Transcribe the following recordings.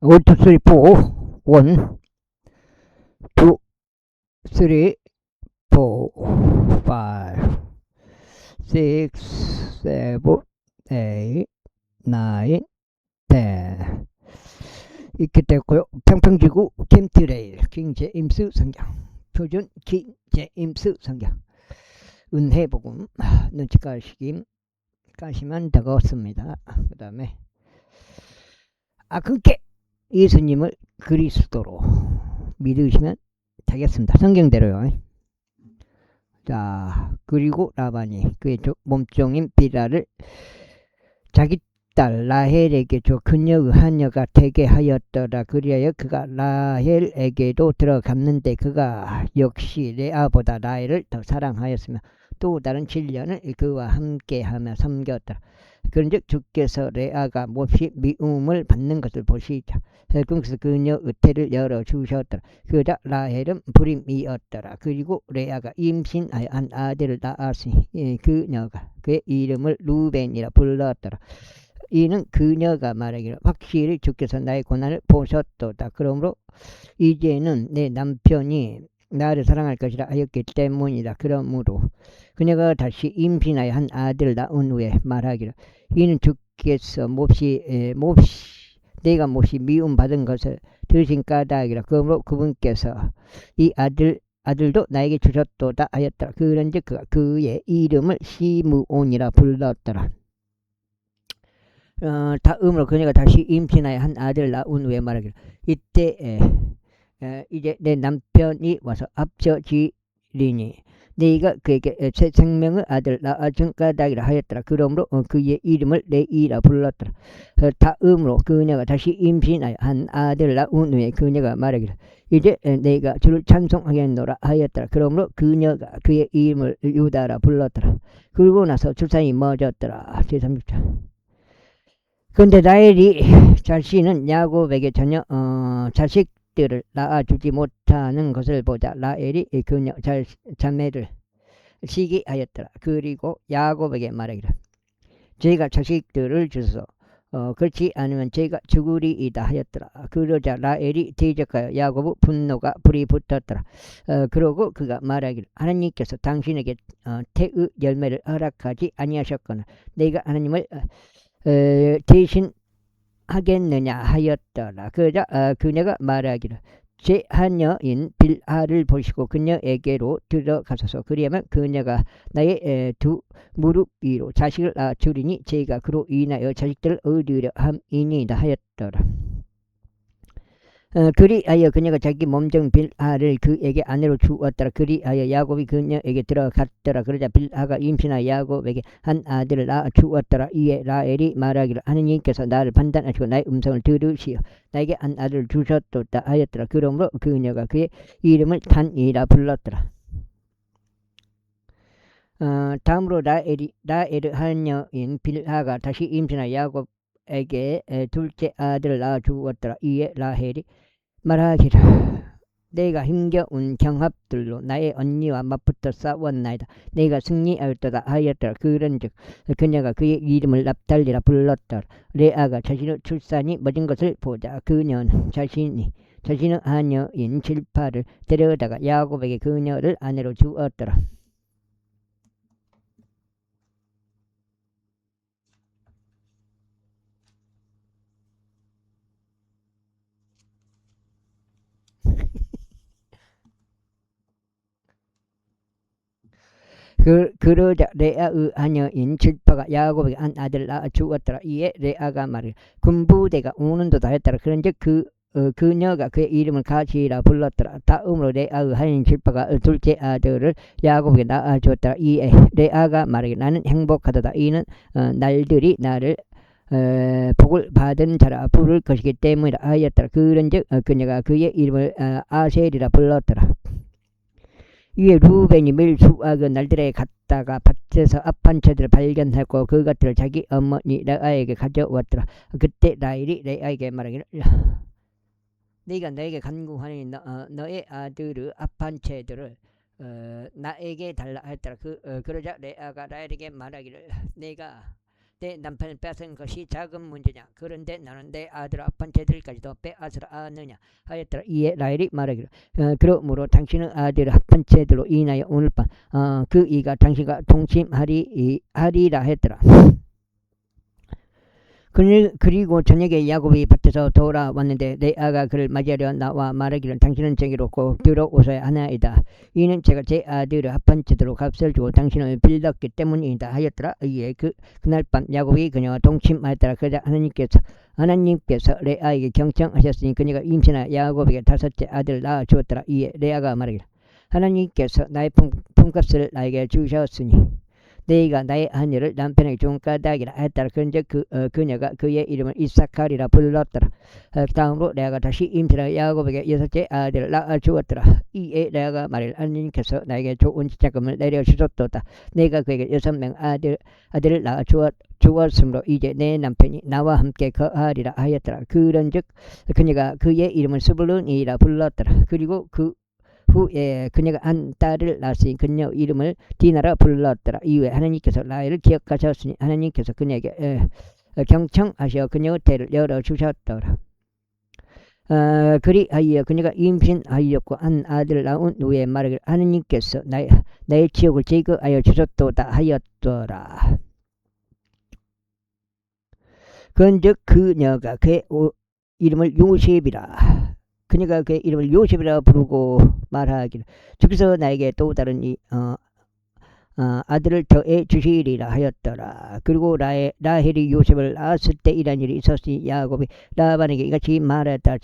1, 2, 3, 4. 1, 2, 3, 4, 5, 6, 7, 8, 9, 10. 이렇게 됐고요. 평평지구 캠트레일 킹제임스 성경. 표준 킹제임스 성경. 은혜복음 눈치 까시면 되겠습니다. 그 다음에 그렇게 예수님을 그리스도로 믿으시면 되겠습니다. 성경대로요. 자, 그리고 라반이 그의 몸종인 비라를 자기 딸 라헬에게 줘 그녀의 하녀가 되게 하였더라. 그리하여 그가 라헬에게도 들어갔는데 그가 역시 레아보다 라헬을 더 사랑하였으며 또 다른 7년을 그와 함께하며 섬겼더라. 그런즉 주께서 레아가 몹시 미움을 받는 것을 보시자 그래서 그녀 의태를 열어주셨더라. 그러자 라헬은 불임이었더라. 그리고 레아가 임신하여 한 아들을 낳았으니 그녀가 그의 이름을 루벤이라 불렀더라. 이는 그녀가 말하기를 확실히 주께서 나의 고난을 보셨도다. 그러므로 이제는 내 남편이 나를 사랑할 것이라 하였기 때문이다. 그러므로 그녀가 다시 임신하여 한 아들을 낳은 후에 말하기를 이는 주께서 내가 몹시 미움받은 것을 들으신 까닭이라. 그러므로 그분께서 이 아들도 나에게 주셨도다 하였더라. 그런즉 그가 그의 이름을 시므온이라 불렀더라. 다음으로 그녀가 다시 임신하여 한 아들을 낳은 후에 말하기를 이때 이제 내 남편이 와서 합쳐지리니 네가 그에게 새 생명의 아들을 낳아준 까닭이라 하였더라. 그러므로 그의 이름을 레이라 불렀더라. 다음으로 그녀가 다시 임신하여 한 아들을 낳은 후에 그녀가 말하기를 이제 내가 주를 찬송하겠노라 하였더라. 그러므로 그녀가 그의 이름을 유다라 불렀더라. 그러고 나서 출산이 멎었더라. 제30장. 그런데 라헬이 자신은 야곱에게 전혀 자식들을 낳아주지 못하는 것을 보자 라헬이 그녀 자매를 시기하였더라. 그리고 야곱에게 말하기를 제가 자식들을 주소서 그렇지 않으면 제가 죽으리이다 하였더라. 그러자 라헬이 대적하여 야곱의 분노가 불이 붙었더라. 그러고 그가 말하기를 하나님께서 당신에게 태의 열매를 허락하지 아니하셨거나 내가 하나님을 대신 하겠느냐 하였더라. 그러자 그녀가 말하기를 제 하녀인 빌하를 보시고 그녀에게로 들어가소서. 그리하면 그녀가 나의 두 무릎 위로 자식을 낳아주리니 제가 그로 인하여 자식들을 얻으려 함이니이다 하였더라. 그리하여 그녀가 자기 몸종 빌하를 그에게 아내로 주었더라. 그리하여 야곱이 그녀에게 들어갔더라. 그러자 빌하가 임신하여 야곱에게 한 아들을 낳아 주었더라. 이에 라헬이 말하기를 하느님께서 나를 판단하시고 나의 음성을 들으시어 나에게 한 아들을 주셨도다 하였더라. 그러므로 그녀가 그의 이름을 단이라 불렀더라. 다음으로 라헬의 하녀인 빌하가 다시 임신하여 야곱에게 둘째 아들을 낳아 주었더라. 이에 라헬이 말하기를 내가 힘겨운 경합들로 나의 언니와 맞붙어 싸웠나이다. 내가 승리하였도다 하였더라. 그런즉 그녀가 그의 이름을 납달리라 불렀더라. 레아가 자신의 출산이 멎은 것을 보자 그녀는 자신의 하녀인 질파를 데려다가 야곱에게 그녀를 아내로 주었더라. 그러자 레아의 하녀인 질파가 야곱에게 한 아들을 낳아 주었더라. 이에 레아가 말하기를 군부대가 우는도다 했더라. 그런즉 그녀가 그의 이름을 가시라 불렀더라. 다음으로 레아의 하녀인 질파가 둘째 아들을 야곱에게 낳아 주었더라. 이에 레아가 말하기를 나는 행복하도다. 이는 날들이 나를 복을 받은 자라 부를 것이기 때문이라 하였더라. 그런즉 그녀가 그의 이름을 아셀이라 불렀더라. 이에 루벤이 매일 수확의 날들에 갔다가 밭에서 합한 채들을 발견하고 그것들을 자기 어머니 레아에게 가져왔더라. 그때 라헬이 레아에게 말하기를 네가 너에게 간구하니 너의 아들의 합한 채들을 나에게 달라 했더라. 그러자 레아가 라헬에게 말하기를 내가 내 남편을 뺏은 것이 작은 문제냐. 그런데 너는 내 아들 합 번째들까지도 빼앗으라 하느냐 하였더라. 이에 라헬이 말하기를 그러므로 당신의 아들 합 번째들로 인하여 오늘 밤 그 이가 당신과 동침하리라 했더라. 그리고 저녁에 야곱이 밭에서 돌아왔는데 레아가 그를 맞이하려 나와 말하기를 당신은 저기로 꼭 들어오셔야 하나이다. 이는 제가 제 아들의 합번째대로 값을 주고 당신을 빌렸기 때문이다 하였더라. 이에 그날 밤 야곱이 그녀와 동침하였더라. 그러자 하나님께서 레아에게 경청하셨으니 그녀가 임신하여 야곱에게 다섯째 아들을 낳아 주었더라. 이에 레아가 말하기를 하나님께서 나의 품값을 나에게 주셨으니 내가 나의 하녀를 남편에게 준 까닭이라 했더라. 그런즉 그녀가 그의 이름을 이삭하리라 불렀더라. 다음으로 레아가 다시 임신하여 야곱에게 여섯째 아들을 낳아 주었더라. 이에 레아가 말하기를 하나님께서 나에게 좋은 지자금을 내려주셨도다. 내가 그에게 6명 아들을 낳아 주었으므로 이제 내 남편이 나와 함께 거하리라 하였더라. 그런즉 그녀가 그의 이름을 스불론이라 불렀더라. 그리고 후에 그녀가 한 딸을 낳았으니 그녀 이름을 디나라 불렀더라. 이후에 하나님께서 라헬을 기억하셨으니 하나님께서 그녀에게 경청하셔 그녀의 태를 열어주셨더라. 그리하여 그녀가 임신하였고 한 아들을 낳은 후에 말하기를 하나님께서 나의 지옥을 제거하여 주셨도다 하였더라. 그런즉 그녀가 그의 이름을 요셉이라 그녀가 그의 이름을 요셉이라 부르고 말하기를 주께서 나에게 또 다른 아들을 더해 주시리라 하였더라. 그리고 라헬이 요셉을 낳았을 때 이런 일이 있었으니 야곱이 라반에게 이같이 말했다.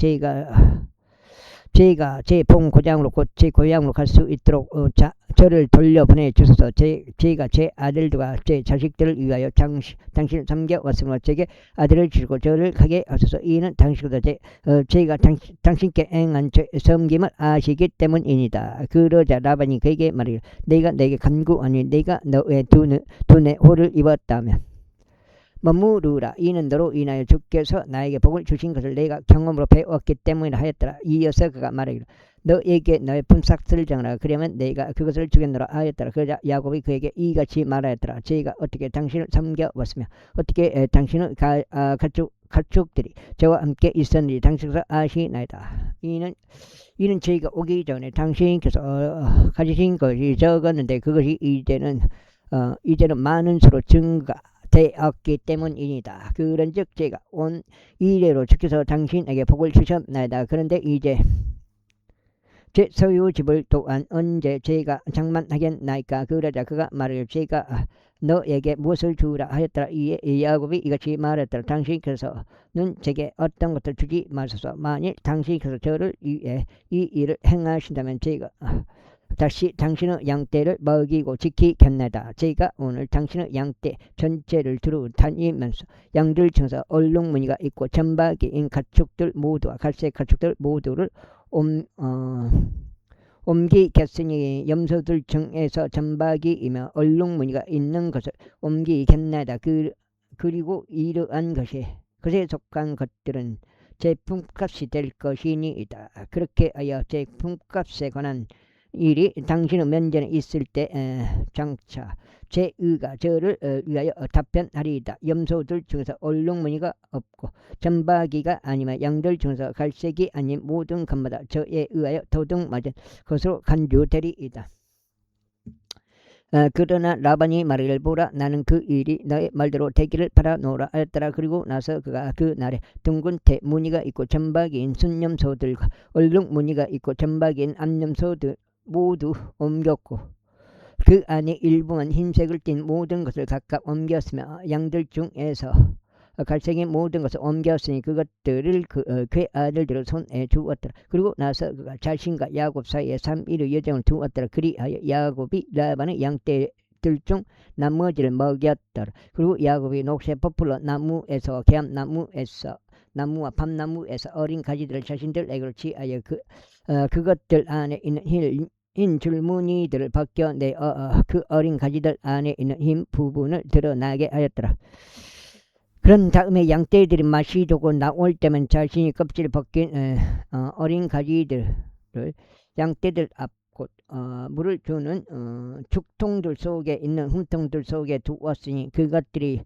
제가 제 본고장으로 곧 제 고향으로 갈 수 있도록 저를 돌려보내 주소서. 제가 제 아들들과 제 자식들을 위하여 당신을 섬겨왔으므로 제게 아들을 주시고 저를 가게 하소서. 이는 당신보다 제가 당신께 행한 섬김을 아시기 때문이니다. 그러자 라반이 그에게 말하기를 내가 내게 간구하니 내가 너의 두 눈에 호를 입었다면 머무르라. 이는 너로 인하여 주께서 나에게 복을 주신 것을 내가 경험으로 배웠기 때문이라 하였더라. 이어서 그가 말하기를 너에게 너의 품삯을 정하라. 그러면 내가 그것을 주겠노라 하였더라. 그러자 야곱이 그에게 이같이 말하였더라. 제가 어떻게 당신을 섬겨왔으며 어떻게 당신의 가축들이 저와 함께 있었는지 당신께서 아시나이다. 이는 저희가 오기 전에 당신께서 가지신 것이 적었는데 그것이 이제는 많은 수로 되었기 때문이니다. 그런즉 제가 온 이래로 주께서 당신에게 복을 주셨나이다. 그런데 이제 제 소유집을 또한 언제 제가 장만하겠나이까. 그러자 그가 말하기를 제가 너에게 무엇을 주라 하였더라. 이에 야곱이 이같이 말했더라. 당신께서는 제게 어떤 것을 주지 마소서. 만일 당신께서 저를 위해 이 일을 행하신다면 제가 다시 당신의 양떼를 먹이고 지키겠나이다. 제가 오늘 당신의 양떼 전체를 두루 다니면서 양들 중에서 얼룩무늬가 있고 점박이인 가축들 모두와 갈색 가축들 모두를 옮기겠으니 염소들 중에서 점박이이며 얼룩무늬가 있는 것을 옮기겠나이다. 그리고 이러한 것에 속한 것들은 제 품값이 될 것이니이다. 그렇게 하여 제 품값에 관한 일이 당신의 면전에 있을 때 장차 제 의가 저를 위하여 답변하리이다. 염소들 중에서 얼룩무늬가 없고 점박이가 아니면 양들 중에서 갈색이 아닌 모든 것마다 저에 의하여 도둑맞은 것으로 간주되리이다. 그러나 라반이 말하기를 보라 나는 그 일이 너의 말대로 되기를 바라노라 하였더라. 그리고 나서 그가 그 날에 둥근 태 무늬가 있고 점박이인 순염소들과 얼룩무늬가 있고 점박이인 암염소들 모두 옮겼고 그 안에 일부만 흰색을 띤 모든 것을 각각 옮겼으며 양들 중에서 갈색인 모든 것을 옮겼으니 그것들을 그의 아들들을 손에 주었더라. 그리고 나서 그가 자신과 야곱 사이에 3일의 여정을 두었더라. 그리하여 야곱이 라반의 양떼들 중 나머지를 먹였더라. 그리고 야곱이 녹색 포플러 나무에서 개암나무에서 나무와 밤나무에서 어린 가지들을 자신들에게로 취하여 그것들 안에 있는 흰 줄무늬들을 벗겨내어 그 어린 가지들 안에 있는 흰 부분을 드러나게 하였더라. 그런 다음에 양떼들이 맛이 좋고 나올 때면 자신이 껍질을 벗긴 어린 가지들을 양떼들 곧 물을 주는 죽통들 속에 있는 흠통들 속에 두었으니 그것들이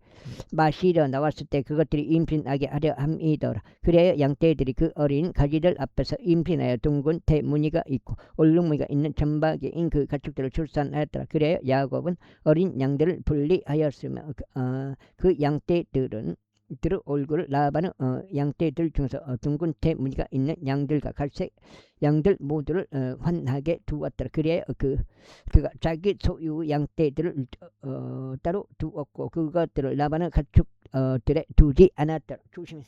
마시러 나왔을 때 그것들이 임신하게 하려 함이더라. 그래야 양떼들이 그 어린 가지들 앞에서 임신하여 둥근 대무늬가 있고 얼룩무늬가 있는 점박이인 그 가축들을 출산하였더라. 그래야 야곱은 어린 양들을 분리하였으며 그 양떼들은 들의 얼굴을 라반은 양떼들 중에서 둥근 대무늬가 있는 양들과 갈색 양들 모두를 환하게 두었더라. 그래야 그가 자기 소유 양떼들을 따로 두었고 그것들을 라반은 가축들에 두지 않았더라. 조심해.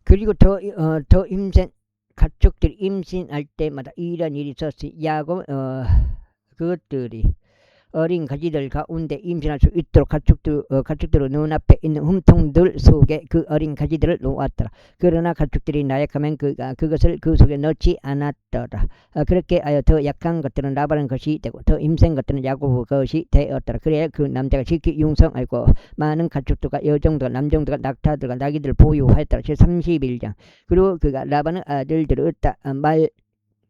그리고 더 임신 가축들이 임신할 때마다 이런 일이 있었으니 야곱 그것들이 어린 가지들 가운데 임신할 수 있도록 가축들의 눈앞에 있는 흠통들 속에 그 어린 가지들을 놓았더라. 그러나 가축들이 나약하면 그것을 그 속에 넣지 않았더라. 그렇게 하여 더 약한 것들은 라반의 것이 되고 더 힘센 것들은 야곱의 것이 되었더라. 그래야 그 남자가 지키 융성하고 많은 가축들과 여종들과 남종들과 낙타들과 나귀들을 보유하였더라. 제31장. 그리고 그가 라반의 아들들을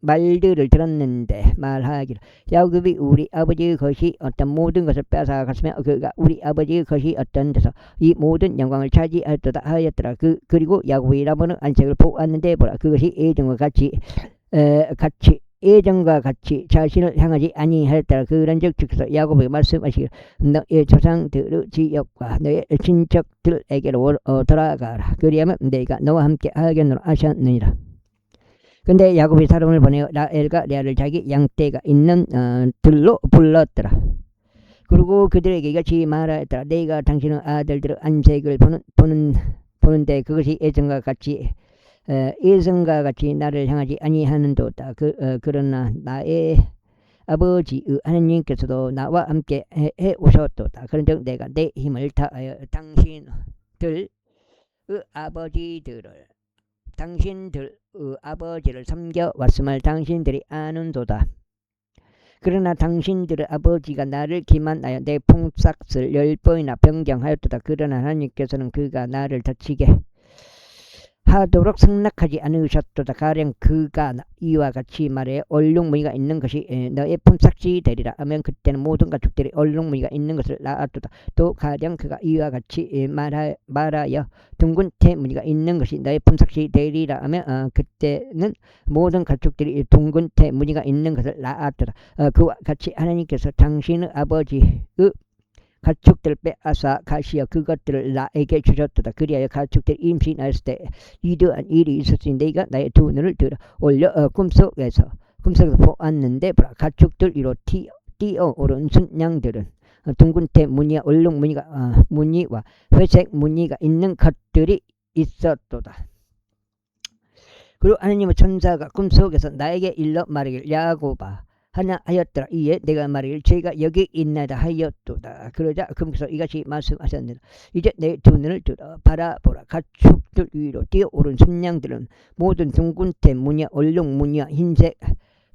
말들을 들었는데 말하기를 야곱이 우리 아버지의 것이 어떤 모든 것을 빼앗아갔으며 그가 우리 아버지의 것이 어떤 데서 이 모든 영광을 차지하였도다 하였더라. 그리고 야곱이 라반의 안색을 보았는데 보라 그것이 예전과 같이 자신을 향하지 아니하였더라. 그런즉 주께서 야곱에게 말씀하시기를 너의 조상들의 지역과 너의 친척들에게로 돌아가라. 그리하면 내가 너와 함께 하겠노라 하셨느니라. 근데 야곱이 사람을 보내어 라헬과 레아를 자기 양떼가 있는 들로 불렀더라. 그리고 그들에게 이같이 말하였더라. 내가 당신의 아들들의 안색을 보는데 그것이 예전과 같이 나를 향하지 아니하는도다. 그러나 나의 아버지의 하느님께서도 나와 함께 해 오셨도다. 그런즉 내가 내 힘을 다하여 당신들의 아버지를 섬겨왔음을 당신들이 아는도다. 그러나 당신들의 아버지가 나를 기만하여 내 품삯을 10번이나 변경하였도다. 그러나 하나님께서는 그가 나를 다치게 하도록 승낙하지 않으셨도다. 가령 그가 이와 같이 말해 얼룩무늬가 있는 것이 너의 품삯이 되리라 하면 그때는 모든 가축들이 얼룩무늬가 있는 것을 낳았도다. 또 가령 그가 이와 같이 말하여 둥근 태무늬가 있는 것이 너의 품삯이 되리라 하면 그때는 모든 가축들이 둥근 태무늬가 있는 것을 낳았도다. 그와 같이 하나님께서 당신의 아버지의 가축들을 빼앗아 가시어 그것들을 나에게 주셨도다. 그리하여 가축들이 임신하였을 때 이러한 일이 있었으니 내가 나의 두 눈을 들어 올려 꿈속에서 보았는데 보라 가축들 위로 뛰어오른 순양들은 둥근 태 무늬와 얼룩 무늬와 회색 무늬가 있는 것들이 있었도다. 그리고 하나님의 천사가 꿈속에서 나에게 일러 말하기를 야곱아 하나 하였더라. 이에 내가 말하기를 제가 여기 있나이다 하였도다. 그러자 그분께서 이같이 말씀하셨느니라. 이제 내 두 눈을 들어 바라보라. 가축들 위로 뛰어오른 순양들은 모든 둥근 태 무늬와 얼룩 무늬와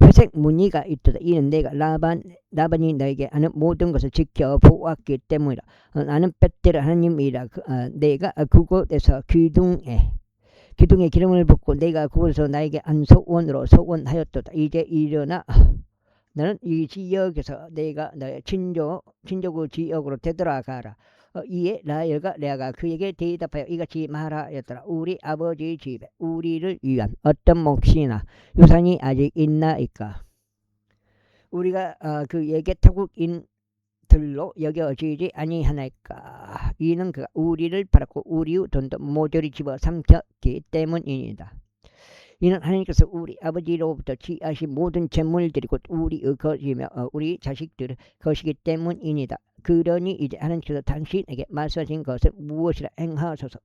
회색 무늬가 있도다. 이는 내가 라반이 너에게 하는 모든 것을 지켜 보았기 때문이라. 나는 벳델 하나님이라. 내가 그곳에서 기둥에 기름을 붓고 내가 그곳에서 나에게 한 소원으로 소원하였도다. 이제 일어나 너는 이 지역에서 내가 너의 친족의 지역으로 되돌아가라. 이에 라헬과 레아가 그에게 대답하여 이같이 말하였더라. 우리 아버지 집에 우리를 위한 어떤 몫이나 유산이 아직 있나이까. 우리가 그에게 타국인들로 여겨지지 아니하나이까. 이는 그가 우리를 팔았고 우리의 돈도 모조리 집어 삼켰기 때문이니다. 이는 하나님께서 우리 아버지로부터 취하신 모든 재물들이 곧 우리의 것이며 우리 자식들의 것이기 때문이니다. 그러니 이제 하나님께서 당신에게 말씀하신 것을 무엇이라 행하소서.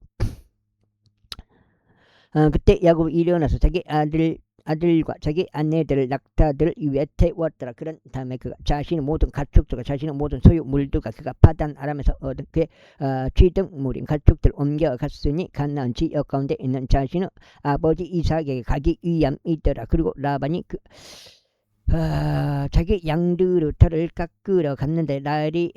그때 야곱이 일어나서 자기 아들과 자기 아내들을 낙타들 위에 태웠더라. 그런 다음에 그가 자신의 모든 가축들과 자신의 모든 소유물들과 그가 파단 아람에서 얻은 그의 취득물인 가축들을 옮겨갔으니 가나안 지역 가운데 있는 자신의 아버지 이삭에게 가기 위함이더라. 그리고 라반이 자기 양들의 털을 깎으러 갔는데 라헬이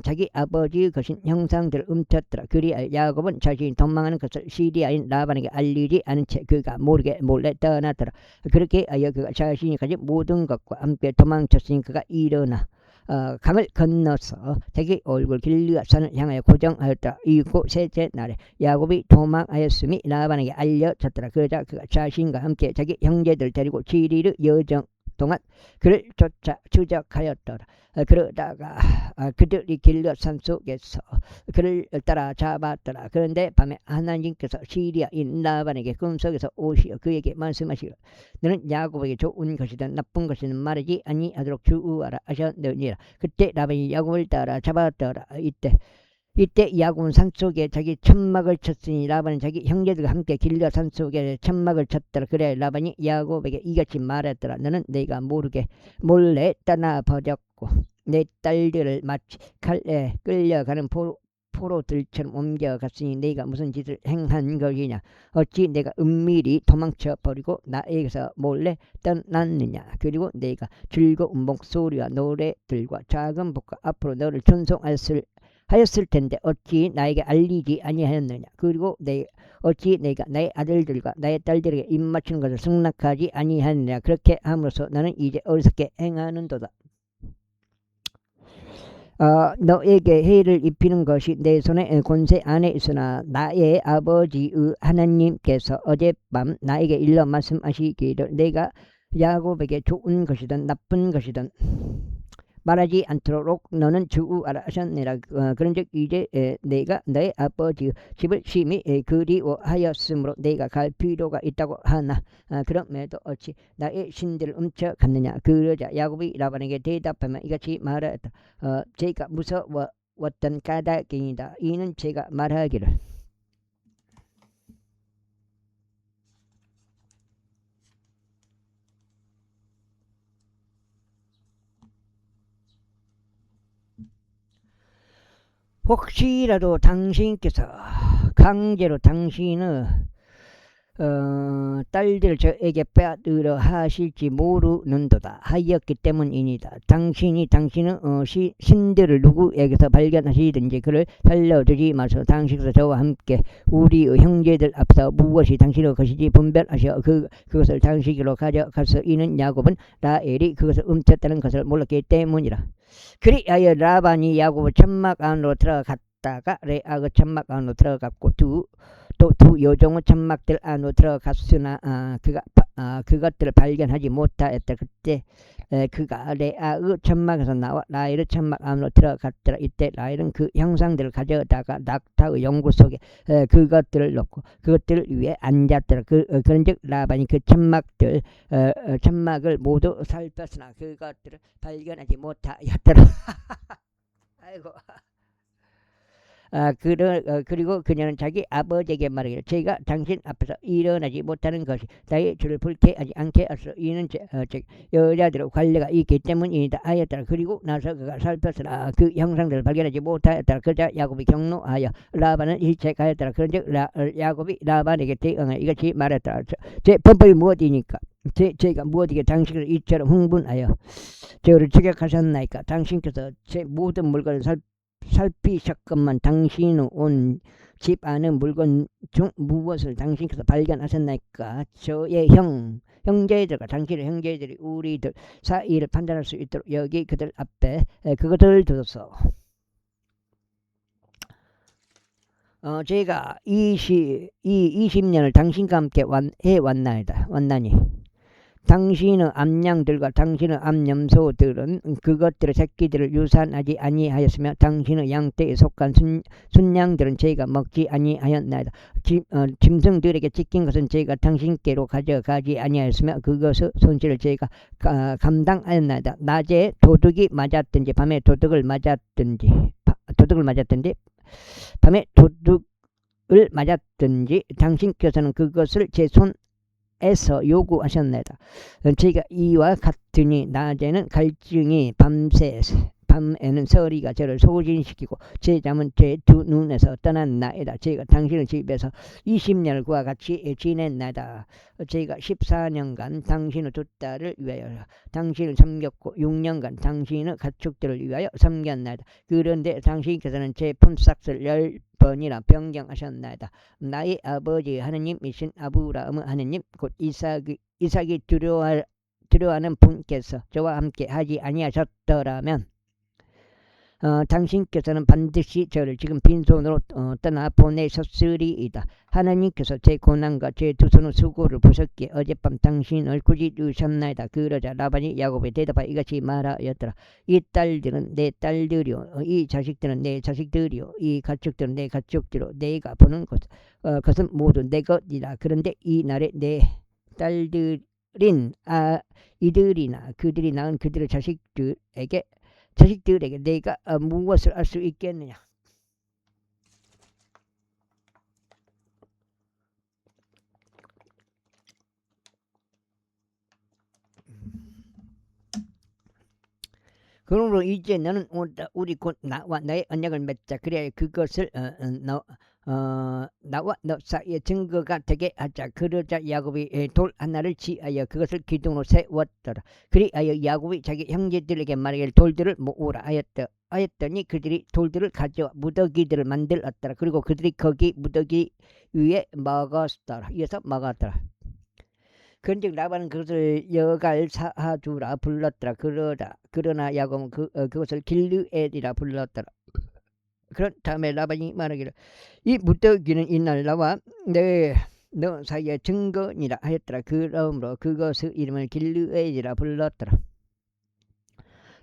자기 아버지의 거신 형상들을 훔쳤더라. 그리하여 야곱은 자신이 도망하는 것을 시리아인 라반에게 알리지 않은 채 그가 모르게 몰래 떠났더라. 그렇게 하여 그가 자신이 가진 모든 것과 함께 도망쳤으니 그가 일어나 강을 건너서 자기 얼굴 길르앗산을 향하여 고정하였다. 이후 셋째 날에 야곱이 도망하였음이 라반에게 알려졌더라. 그러자 그가 자신과 함께 자기 형제들 데리고 지리르 여정 동안 그를 쫓아 추적하였더라. 그러다가 그들이 길르앗산 속에서 그를 따라 잡았더라. 그런데 밤에 하나님께서 시리아인 라반에게 꿈속에서 오시어 그에게 말씀하시기를 너는 야곱에게 좋은 것이든 나쁜 것이든 말하지 아니하도록 주의하라 하셨느니라. 그때 라반이 야곱을 따라 잡았더라. 이때 야곱은 산속에 자기 천막을 쳤으니 라반은 자기 형제들과 함께 길르앗 산속에 천막을 쳤더라. 그래 라반이 야곱에게 이같이 말했더라. 너는 내가 모르게 몰래 떠나버렸고 내 딸들을 마치 칼에 끌려가는 포로들처럼 옮겨갔으니 내가 무슨 짓을 행한 것이냐. 어찌 내가 은밀히 도망쳐버리고 나에게서 몰래 떠났느냐. 그리고 내가 즐거운 목소리와 노래들과 작은 복과 앞으로 너를 전송하였을 텐데 어찌 나에게 알리지 아니하였느냐. 그리고 어찌 내가 나의 아들들과 나의 딸들에게 입맞추는 것을 승낙하지 아니하느냐. 그렇게 함으로써 나는 이제 어리석게 행하는도다. 너에게 해를 입히는 것이 내 손에 권세 안에 있으나 나의 아버지의 하나님께서 어젯밤 나에게 일러 말씀하시기를 내가 야곱에게 좋은 것이든 나쁜 것이든 말하지 않도록 너는 주의하라 하셨느니라. 그런즉 이제 내가 너의 아버지 집을 심히 그리워하였으므로 내가 갈 필요가 있다고 하나 그럼에도 어찌 나의 신들을 훔쳐갔느냐. 그러자 야곱이 라반에게 대답하며 이같이 말하였다. 제가 무서웠던 까닭이니다. 이는 제가 말하기를 혹시라도 당신께서 강제로 당신의 딸들을 저에게 빼앗으려 하실지 모르는도다 하였기 때문이니다. 당신이 당신의 신들을 누구에게서 발견하시든지 그를 살려두지 마소. 당신께서 저와 함께 우리의 형제들 앞에서 무엇이 당신의 것인지 분별하셔 그것을 당신에게로 가져가서 이는 야곱은 라헬이 그것을 훔쳤다는 것을 몰랐기 때문이라. 그리하여 라반이 야곱의 천막 안으로 들어갔다가 레아의 천막 안으로 들어갔고 두 여종의 천막들 안으로 들어갔으나 그것들을 발견하지 못하였다. 그때 그가 레아의 천막에서 나와 라헬의 천막 안으로 들어갔더라. 이때 라헬은 그 형상들을 가져다가 낙타의 연구 속에 그것들을 넣고 그것들 위에 앉았더라. 그런즉 라반이 그 천막을 모두 살폈으나 그것들을 발견하지 못하였더라. 아이고. 그리고 그녀는 자기 아버지에게 말하기를 제가 당신 앞에서 일어나지 못하는 것이 나의 주를 불쾌하지 않게 하소서. 이는 여자들의 관례가 있기 때문이다 하였더라. 그리고 나서 그가 살폈으나 그 형상들을 발견하지 못하였더라. 그러자 야곱이 경노하여 라반은 일체 가였더라. 그런즉 야곱이 라반에게 대응하여 이같이 말했더라. 제 범법이 무엇이니까 제가 무엇이게 당신을 이처럼 흥분하여 저를 추격하셨나이까. 당신께서 제 모든 물건을 살피셨건만 당신의 온 집 안의 물건 중 무엇을 당신께서 발견하셨나이까. 저의 형제들과 당신의 형제들이 우리들 사이를 판단할 수 있도록 여기 그들 앞에 그것을 두소서. 제가 20년을 당신과 함께 왔나니 당신의 암양들과 당신의 암염소들은 그것들의 새끼들을 유산하지 아니하였으며 당신의 양떼에 속한 순양들은 제가 먹지 아니하였나이다. 짐승들에게 찢긴 것은 제가 당신께로 가져가지 아니하였으며 그것의 손실을 제가 감당하였나이다. 낮에 도둑이 맞았든지 밤에 도둑을 맞았든지 밤에 도둑을 맞았든지 당신께서는 그것을 제 손에서 요구하셨나이다. 제가 이와 같으니 낮에는 갈증이 밤새 밤에는 서리가 저를 소진시키고 제 잠은 제 두 눈에서 떠난 나이다. 제가 당신의 집에서 20년을 그와 같이 지낸 나이다. 제가 14년간 당신의 두 딸을 위하여 당신을 섬겼고 6년간 당신의 가축들을 위하여 섬겼나이다. 그런데 당신께서는 제 품삯을 10번이나 변경하셨나이다. 나의 아버지 하느님이신 아브라함의 하느님 곧 이삭이 두려워하는 분께서 저와 함께 하지 아니하셨더라면 당신께서는 반드시 저를 지금 빈손으로 떠나 보내셨으리이다. 하나님께서 제 고난과 제 두 손의 수고를 보셨기에 어젯밤 당신을 꾸짖으셨나이다. 그러자 라반이 야곱에 대답하여 이같이 말하였더라. 이 딸들은 내 딸들이요 이 자식들은 내 자식들이요 이 가축들은 내 가축들이요 내가 보는 것은 모두 내 것이다. 그런데 이 날에 내 딸들인 이들이나 그들이 낳은 그들의 자식들에게 내가 무엇을 알 수 있겠느냐. 그러므로 이제 너는 우리 곧 나와 너의 언약을 맺자. 그래야 그것을 나와 너 사이에 증거가 되게 하자. 그러자 야곱이 돌 하나를 지하여 그것을 기둥으로 세웠더라. 그리하여 야곱이 자기 형제들에게 말하기를 돌들을 모으라 하였더니 그들이 돌들을 가져와 무더기들을 만들었더라. 그리고 그들이 거기 무더기 위에 이어서 먹었더라. 그런즉 라반은 그것을 여갈 사하주라 불렀더라. 그러나 야곱은 그것을 길르엘이라 불렀더라. 그런 다음에 라반이 말하기를 이 무더기는 이날 나와 너 사이에 증거니라 하였더라. 그러므로 그것의 이름을 길르엘이라 불렀더라.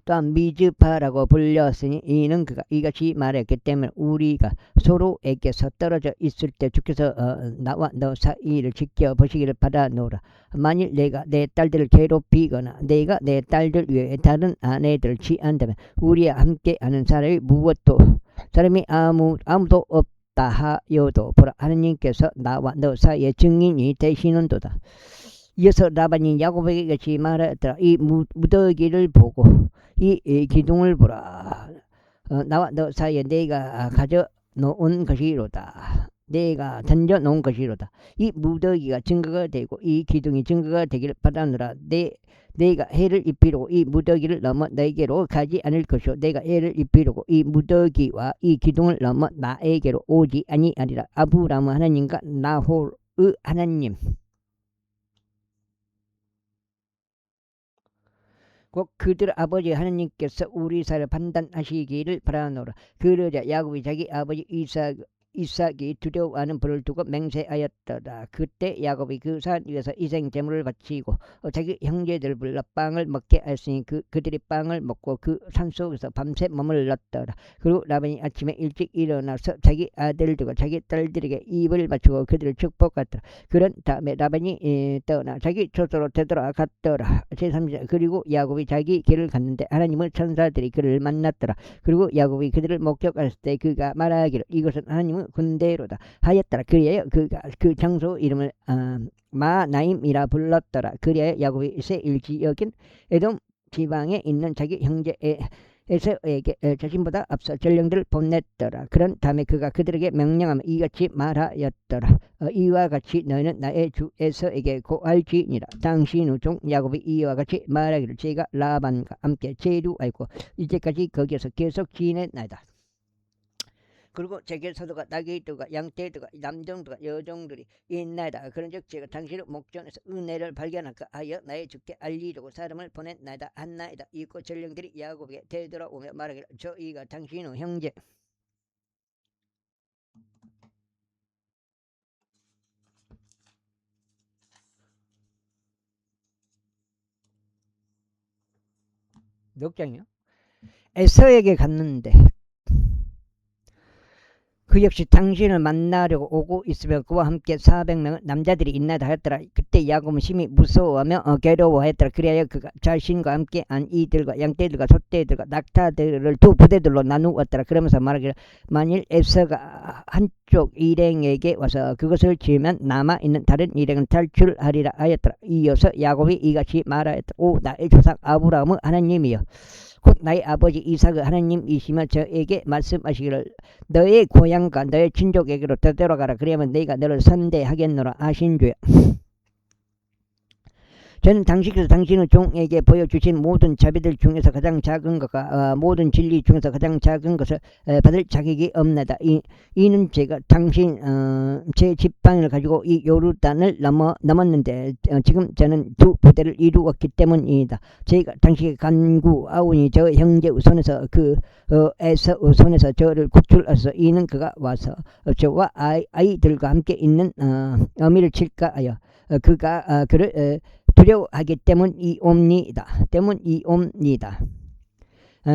또한 미즈파라고 불렸으니 이는 그가 이같이 말했기 때문에 우리가 서로에게서 떨어져 있을 때 주께서 나와 너 사이를 지켜보시기를 바라노라. 만일 내가 내 딸들을 괴롭히거나 내가 내 딸들 위에 다른 아내들을 취한다면 우리와 함께하는 사람이 아무도 없다 하여도 보라 하느님께서 나와 너 사이의 증인이 되시는도다. 이어서 라반이 야곱에게 같이 말하였더라. 이 무더기를 보고 이 기둥을 보라. 나와 너 사이에 내가 가져놓은 것이로다. 내가 던져놓은 것이로다. 이 무더기가 증거가 되고 이 기둥이 증거가 되기를 바라노라. 내가 해를 입히려고 이 무더기를 넘어 너에게로 가지 않을 것이요 내가 해를 입히려고 이 무더기와 이 기둥을 넘어 나에게로 오지 아니하리라. 아브라함의 하나님과 나홀의 하나님 곧 그들 아버지 하나님께서 우리 사이를 판단하시기를 바라노라. 그러자 야곱이 자기 아버지 이삭이 두려워하는 불을 두고 맹세하였더라. 그때 야곱이 그 산 위에서 이생 제물을 바치고 자기 형제들을 불러 빵을 먹게 하였으니 그들이 빵을 먹고 그 산속에서 밤새 머물렀더라. 그리고 라반이 아침에 일찍 일어나서 자기 아들들과 자기 딸들에게 입을 맞추고 그들을 축복하더라. 그런 다음에 라반이 떠나 자기 조소로 되돌아갔더라. 제3절 그리고 야곱이 자기 길을 갔는데 하나님의 천사들이 그를 만났더라. 그리고 야곱이 그들을 목격했을 때 그가 말하기를 이것은 하나님의 군대로다 하였더라. 그리하여 그가 그 장소 이름을 마나임이라 불렀더라. 그리하여 야곱이 세일지 여긴 에돔 지방에 있는 자기 형제 에서에게 자신보다 앞서 전령들을 보냈더라. 그런 다음에 그가 그들에게 명령하며 이같이 말하였더라. 이와 같이 너희는 나의 주 에서에게 고할지니라. 당신의 종 야곱이 이와 같이 말하기를 제가 라반과 함께 제류하였고 이제까지 거기에서 계속 지냈나이다. 그리고 제게 소도가 나귀들과 양떼들과 남종들과 여종들이 있나이다. 그런즉 제가 당신의 목전에서 은혜를 발견할까 하여 나의 주께 알리려고 사람을 보냈나이다 한나이다. 이고 전령들이 야곱에게 되돌아오며 말하기를 저희가 당신의 형제 몇 장이요? 에서에게 갔는데 그 역시 당신을 만나려고 오고 있으며 그와 함께 400명의 남자들이 있나이다 하였더라. 그때 야곱은 심히 무서워하며 괴로워하였더라. 그리하여 그가 자신과 함께 한 이들과 양떼들과 소떼들과 낙타들을 두 부대들로 나누었더라. 그러면서 말하기를 만일 에서가 한쪽 일행에게 와서 그것을 지으면 남아있는 다른 일행은 탈출하리라 하였더라. 이어서 야곱이 이같이 말하였더라. 오 나의 조상 아브라함의 하나님이여 곧 나의 아버지 이삭의 하나님이시며 저에게 말씀하시기를 너의 고향과 너의 친족에게로 되돌아가라. 그러면 내가 너를 선대하겠노라 하신 주여. 저는 당시께서 당신의 종에게 보여주신 모든 자비들 중에서 가장 작은 것과 모든 진리 중에서 가장 작은 것을 받을 자격이 없나이다. 이는 제가 당신 제 지팡이를 가지고 이 요르단을 넘었는데 지금 저는 두 부대를 이루었기 때문이다. 제가 당신에게 간구하오니 저 형제의 손에서 에서의 손에서 저를 구출하소서. 이는 그가 와서 저와 아이들과 함께 있는 어미를 칠까 하여 그가 그를 두려워하기 때문이옵니다.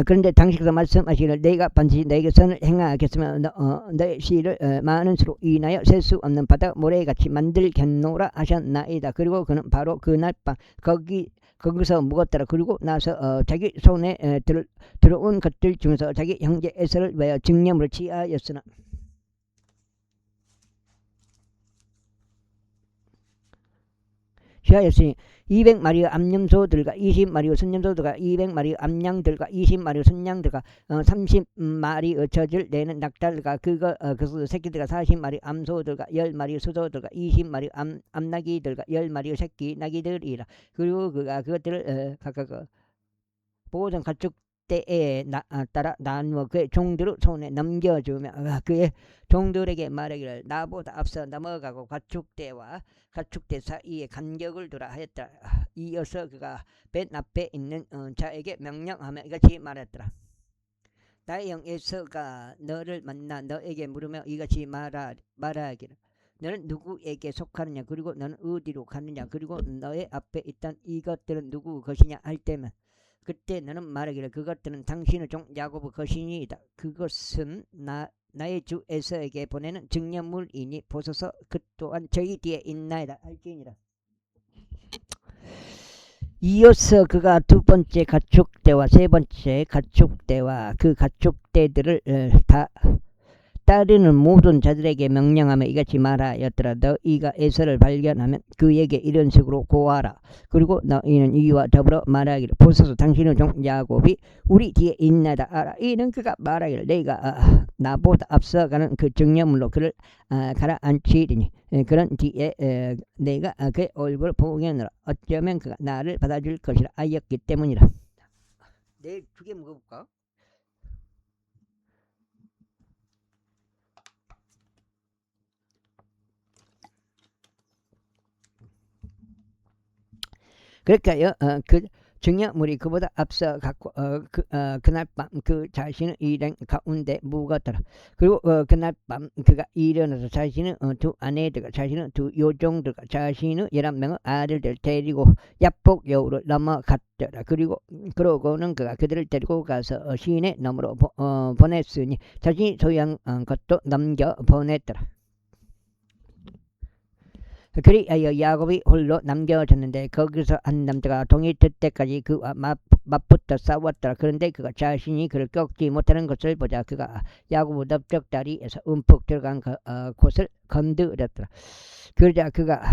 그런데 당시께서 말씀하시기를 내가 반드시 너에게 선을 행하겠으며 너의 시를 많은 수로 인하여 셀 수 없는 바다 모래같이 만들겠노라 하셨나이다. 그리고 그는 바로 그날 밤 거기서 묵었더라. 그리고 나서 자기 손에 들어온 것들 중에서 자기 형제 에서를 위하여 증념을 취하였으나 취하였으니 200마리의 암염소들과 20마리의 순염소들과 200마리의 암양들과 20마리의 순양들과 30마리의 젖을 내는 낙달과 그 새끼들과 40마리 암소들과 10마리의 수소들과 20마리 암나기들과 10마리의 새끼 나기들이라. 그리고 그가 그것들을 각각 모든 가축 때에 따라 나누어 그의 종들의 손에 넘겨주며 그의 종들에게 말하기를 나보다 앞서 넘어가고 가축대 사이에 간격을 두라 하였다. 이어서 그가 맨 앞에 있는 자에게 명령하며 이같이 말했더라. 나의 영 에서가 너를 만나 너에게 물으며 이같이 말하기를 너는 누구에게 속하느냐 그리고 너는 어디로 가느냐 그리고 너의 앞에 있던 이것들은 누구 것이냐 할 때면 그때 너는 말하기를 그것들은 당신의 종 야곱의 것이니이다. 그것은 나의 주 에서에게 보내는 증언물이니 보소서 그 또한 저희 뒤에 있나이다 할지니라. 이어서 그가 두 번째 가축대와 세 번째 가축대와 그 가축대들을 다 따르는 모든 자들에게 명령하며 이같이 말하였더라. 너희가 에서를 발견하면 그에게 이런 식으로 고하라. 그리고 너희는 이와 더불어 말하기를 보소서 당신의 종 야곱이 우리 뒤에 있나이다 알아. 이는 그가 말하기를 내가 나보다 앞서가는 그 증언물로 그를 가라앉히리니 그런 뒤에 내가 그의 얼굴을 보겠노라. 어쩌면 그가 나를 받아줄 것이라 하였기 때문이라. 내일 두 개 먹어볼까? 그러니까요, 그 증언물이 그보다 앞서 갖고 그날 밤 그 자신의 일행 가운데 묵었더라. 그리고 그날 밤 그가 일어나서 자신의 두 아내들과 자신의 두 요종들과 자신의 11명의 아들들 데리고 야복여우로 넘어갔더라. 그러고는 그가 그들을 데리고 가서 시내 너머로 보냈으니 자신이 소유한 것도 넘겨 보냈더라. 그리하여 야곱이 홀로 남겨졌는데 거기서 한 남자가 동이 들 때까지 그와 맞붙어 싸웠더라. 그런데 그가 자신이 그를 꺾지 못하는 것을 보자 그가 야곱의 넓적다리에서 움푹 들어간 곳을 건드렸더라. 그러자 그가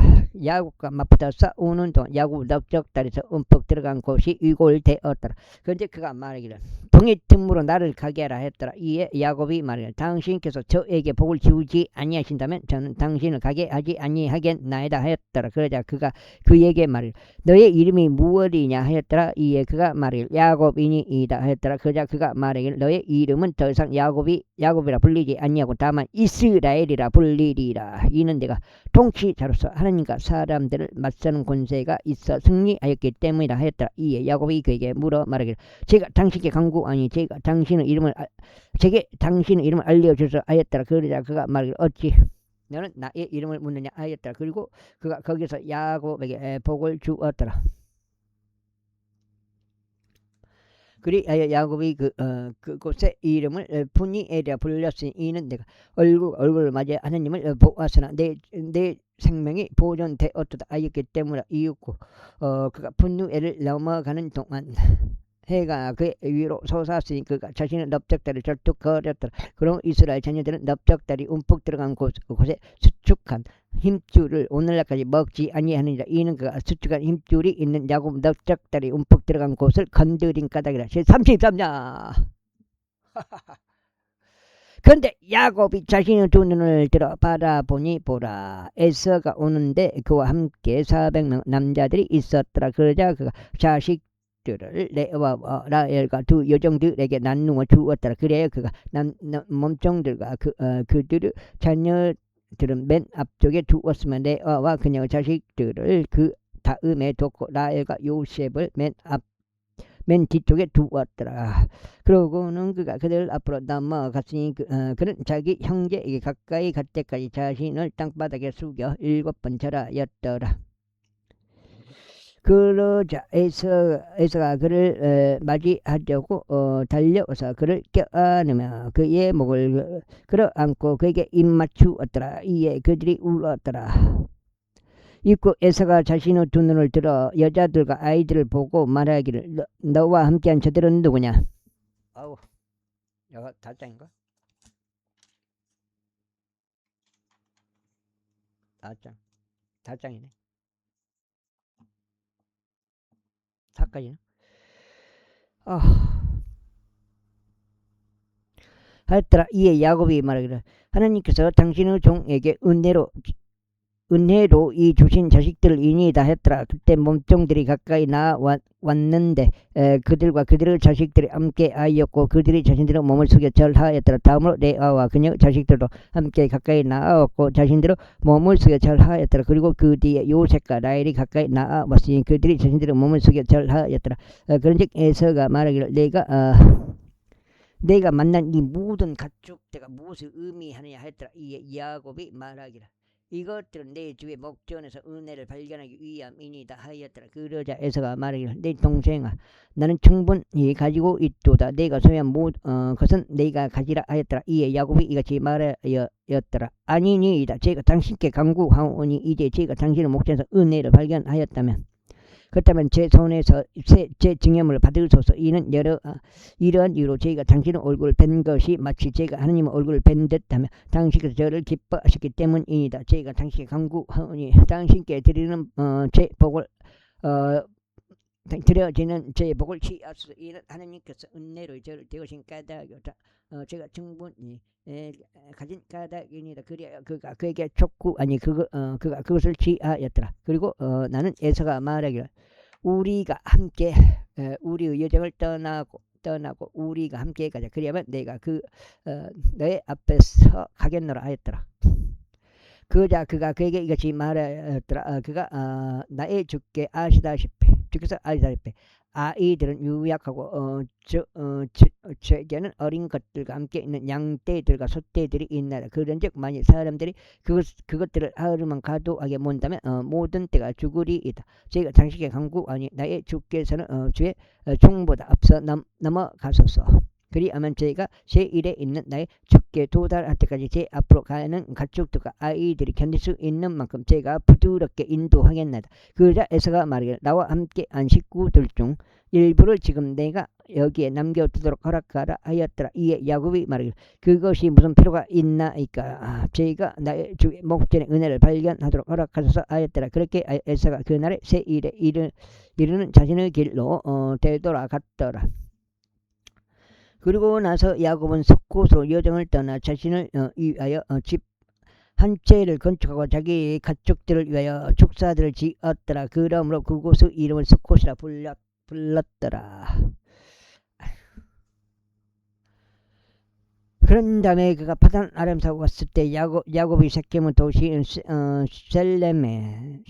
야곱과 맞붙어 싸우는 동안 야곱의 넓적다리에서 움푹 들어간 곳이 위골되었더라. 그런데 그가 말하기를 동이 틈으로 나를 가게 하라 했더라. 이에 야곱이 말하기를 당신께서 저에게 복을 지우지 아니하신다면 저는 당신을 가게 하지 아니하겠나이다 하였더라. 그러자 그가 그에게 말하기를 너의 이름이 무엇이냐 하였더라. 이에 그가 말하기를 야곱이니이다 하였더라. 그러자 그가 말하기를 너의 이름은 더 이상 야곱이라 불리지 아니하고 다만 이스라엘이라 불리리라. 이는 내가 통치자로서 하나님과 사람들을 맞서는 권세가 있어 승리하였기 때문이라 하였더라. 이에 야곱이 그에게 물어 말하기를 제가 당신께 간구하니 제게 당신의 이름을 알려주소서 하였더라. 그러자 그가 말하기를 어찌 너는 나의 이름을 묻느냐 하였더라. 그리고 그가 거기서 야곱에게 복을 주었더라. 그리하여 야곱이 그곳의 이름을 푸니엘이라 불렸으니 이는 내가 얼굴을 맞이해 하나님을 보았으나 내 생명이 보존되었다 하였기 때문이라. 이윽고 그가 푸니엘을 넘어가는 동안 해가 그 위로 솟았으니 그가 자신의 넓적다리를 절뚝 거렸더라. 그럼 이스라엘 자녀들은 넓적다리 움푹 들어간 곳에 수축한 힘줄을 오늘날까지 먹지 아니하느니라. 이는 그가 수축한 힘줄이 있는 야곱 넓적다리 움푹 들어간 곳을 건드린 까닭이라. 제33장. 그런데 야곱이 자신의 두 눈을 들어 바라보니 보라, 에서가 오는데 그와 함께 400명 남자들이 있었더라. 그러자 그가 자식들을 레아와 라헬과 두 여종들에게 나누어 주었더라. 그래야 그가 몸종들과 그들의 자녀들은 맨 앞쪽에 두었으면 레아와 그녀의 자식들을 그 다음에 뒀고 라헬과 요셉을 맨 뒤쪽에 두었더라. 그러고는 그가 그들 앞으로 넘어갔으니 그는 자기 형제에게 가까이 갈 때까지 자신을 땅바닥에 숙여 7번 절하였더라. 그러자 에서가 그를 맞이하려고 달려와서 그를 껴안으며 그의 목을 끌어안고 그에게 입맞추었더라. 이에 그들이 울었더라. 이후 에서가 자신의 두 눈을 들어 여자들과 아이들을 보고 말하기를 너와 함께한 저들은 누구냐? 아우, 여가 4장인가? 4장이네. 4까지는. 하였더라. 이에 야곱이 말하기를 하나님께서 당신의 종에게 은혜로 이 주신 자식들을 인이다 했더라. 그때 몸종들이 가까이 나왔는데 그들과 그들의 자식들이 함께 하였고 그들이 자신들의 몸을 숙여 절하였더라. 다음으로 레아와 그녀 자식들도 함께 가까이 나왔고 자신들의 몸을 숙여 절하였더라. 그리고 그 뒤에 요셉과 라헬이 가까이 나왔으니 그들이 자신들의 몸을 숙여 절하였더라. 그런즉 에서가 말하기를 내가 만난 이 모든 가축대가 무엇을 의미하느냐 했더라. 이에 야곱이 말하기를 이것들은 내 주의 목전에서 은혜를 발견하기 위함이니다 하였더라. 그러자 에서가 말하기를 내 동생아, 나는 충분히 가지고 있도다. 내가 소유한 것은 내가 가지라 하였더라. 이에 야곱이 이같이 말하였더라. 아니니이다. 제가 당신께 간구하오니 이제 제가 당신의 목전에서 은혜를 발견하였다면 그렇다면 제 손에서 제 증여물을 받으소서. 이는 이러한 이유로 저희가 당신의 얼굴을 뵌 것이 마치 제가 하느님의 얼굴을 뵌 듯하며 당신께서 저를 기뻐하셨기 때문이니다. 저희가 당신께 간구하오니 당신께 드리는 제 복을 드려지는 제 복을 취하소서. 이는 하나님께서 은혜로 저를 되으신 까닭이다. 제가 충분히 가진 까닭이니다. 그래야 그가 그에게 그가 그것을 취하였더라. 그리고 나는 에서가 말하기를 우리가 함께 우리의 여정을 떠나고 우리가 함께 가자. 그리하면 내가 너의 앞에서 가겠노라 하였더라. 그자 그가 그에게 이같이 말하였더라. 그가 나의 주께서 아시다시피 아이들은 유약하고 저에게는 어린 것들과 함께 있는 양떼들과 소떼들이 있나라. 그런즉 만일 사람들이 그것들을 하루만 과도하게 몬다면 모든 떼가 죽으리이다. 저희가 당신께 간구하니 나의 주께서는 주의 총보다 앞서 넘어가소서. 그리하면 저희가 제 일에 있는 나의 주께 도달할 때까지 제 앞으로 가는 가축들과 아이들이 견딜 수 있는 만큼 제가 부드럽게 인도하겠나이다. 그러자 에서가 말하기를 나와 함께 한 식구들 중 일부를 지금 내가 여기에 남겨두도록 허락하라 하였더라. 이에 야곱이 말하기를 그것이 무슨 필요가 있나이까. 제가 나의 주의 목전의 은혜를 발견하도록 허락하소서 하였더라. 그렇게 에서가 그날의 새 일에 이르는 자신의 길로 되돌아갔더라. 그리고 나서 야곱은 숫곳으로 여정을 떠나 자신을 위하여 집 한 채를 건축하고 자기 가축들을 위하여 축사들을 지었더라. 그러므로 그곳의 이름을 숫곳이라 불렀더라. 그런 다음에 그가 파단 아람에서 왔을 때 야곱이 세겜의 도시 살렘에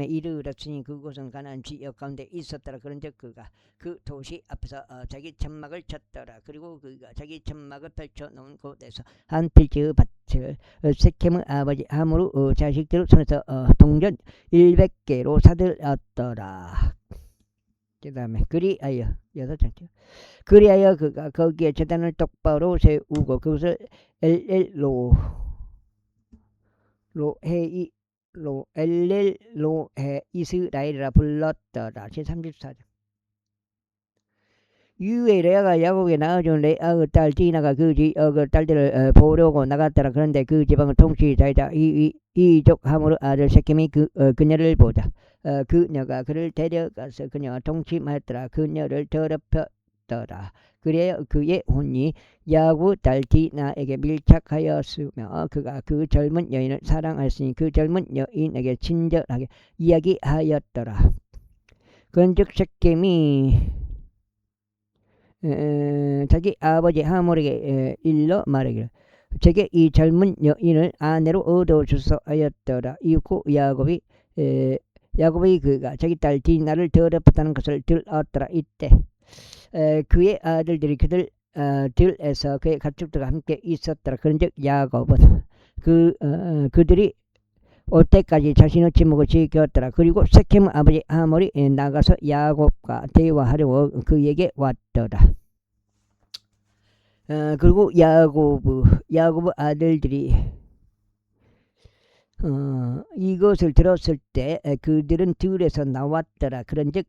이르렀으니 그곳은 가나안 지역 가운데 있었더라. 그런데 그가 그 도시 앞에서 자기 천막을 쳤더라. 그리고 그가 자기 천막을 펼쳐놓은 곳에서 한 필지의 밭을 세겜의 아버지 하므로 자식들 손에서 동전 100개로 사들었더라. 그 다음에 그리하여 6장째 그리하여 그가 거기에 제단을 똑바로 세우고 그것을 엘렐로헤 이스라엘이라 불렀더라. 제34장 이후에 레아가 야곱에게 낳아준 레아의 딸 디나가 그 딸들을 보려고 나갔더라. 그런데 그 지방을 통치자이자 이족함으로 아들 세겜이 그녀를 보자. 그녀가 그를 데려가서 그녀와 통침하였더라. 그녀를 더럽혔더라. 그래야 그의 혼이 야곱 딸 디나에게 밀착하였으며 그가 그 젊은 여인을 사랑하였으니 그 젊은 여인에게 친절하게 이야기하였더라. 그런즉 세겜이 자기 아버지 하몰에게 일러 말하기를 제게 이 젊은 여인을 아내로 얻어주소 하였더라. 이후 야곱이 그가 자기 딸 디나를 더럽혔다는 것을 들었더라. 이때 그의 아들들이 들에서 그의 가축들과 함께 있었더라. 그런즉 야곱은 그들이 올 때까지 자신의 지목을 지켰더라. 그리고 세겜 아버지 하몰이 나가서 야곱과 대화하려고 그에게 왔더라. 그리고 야곱의 아들들이 이것을 들었을 때 그들은 들에서 나왔더라. 그런즉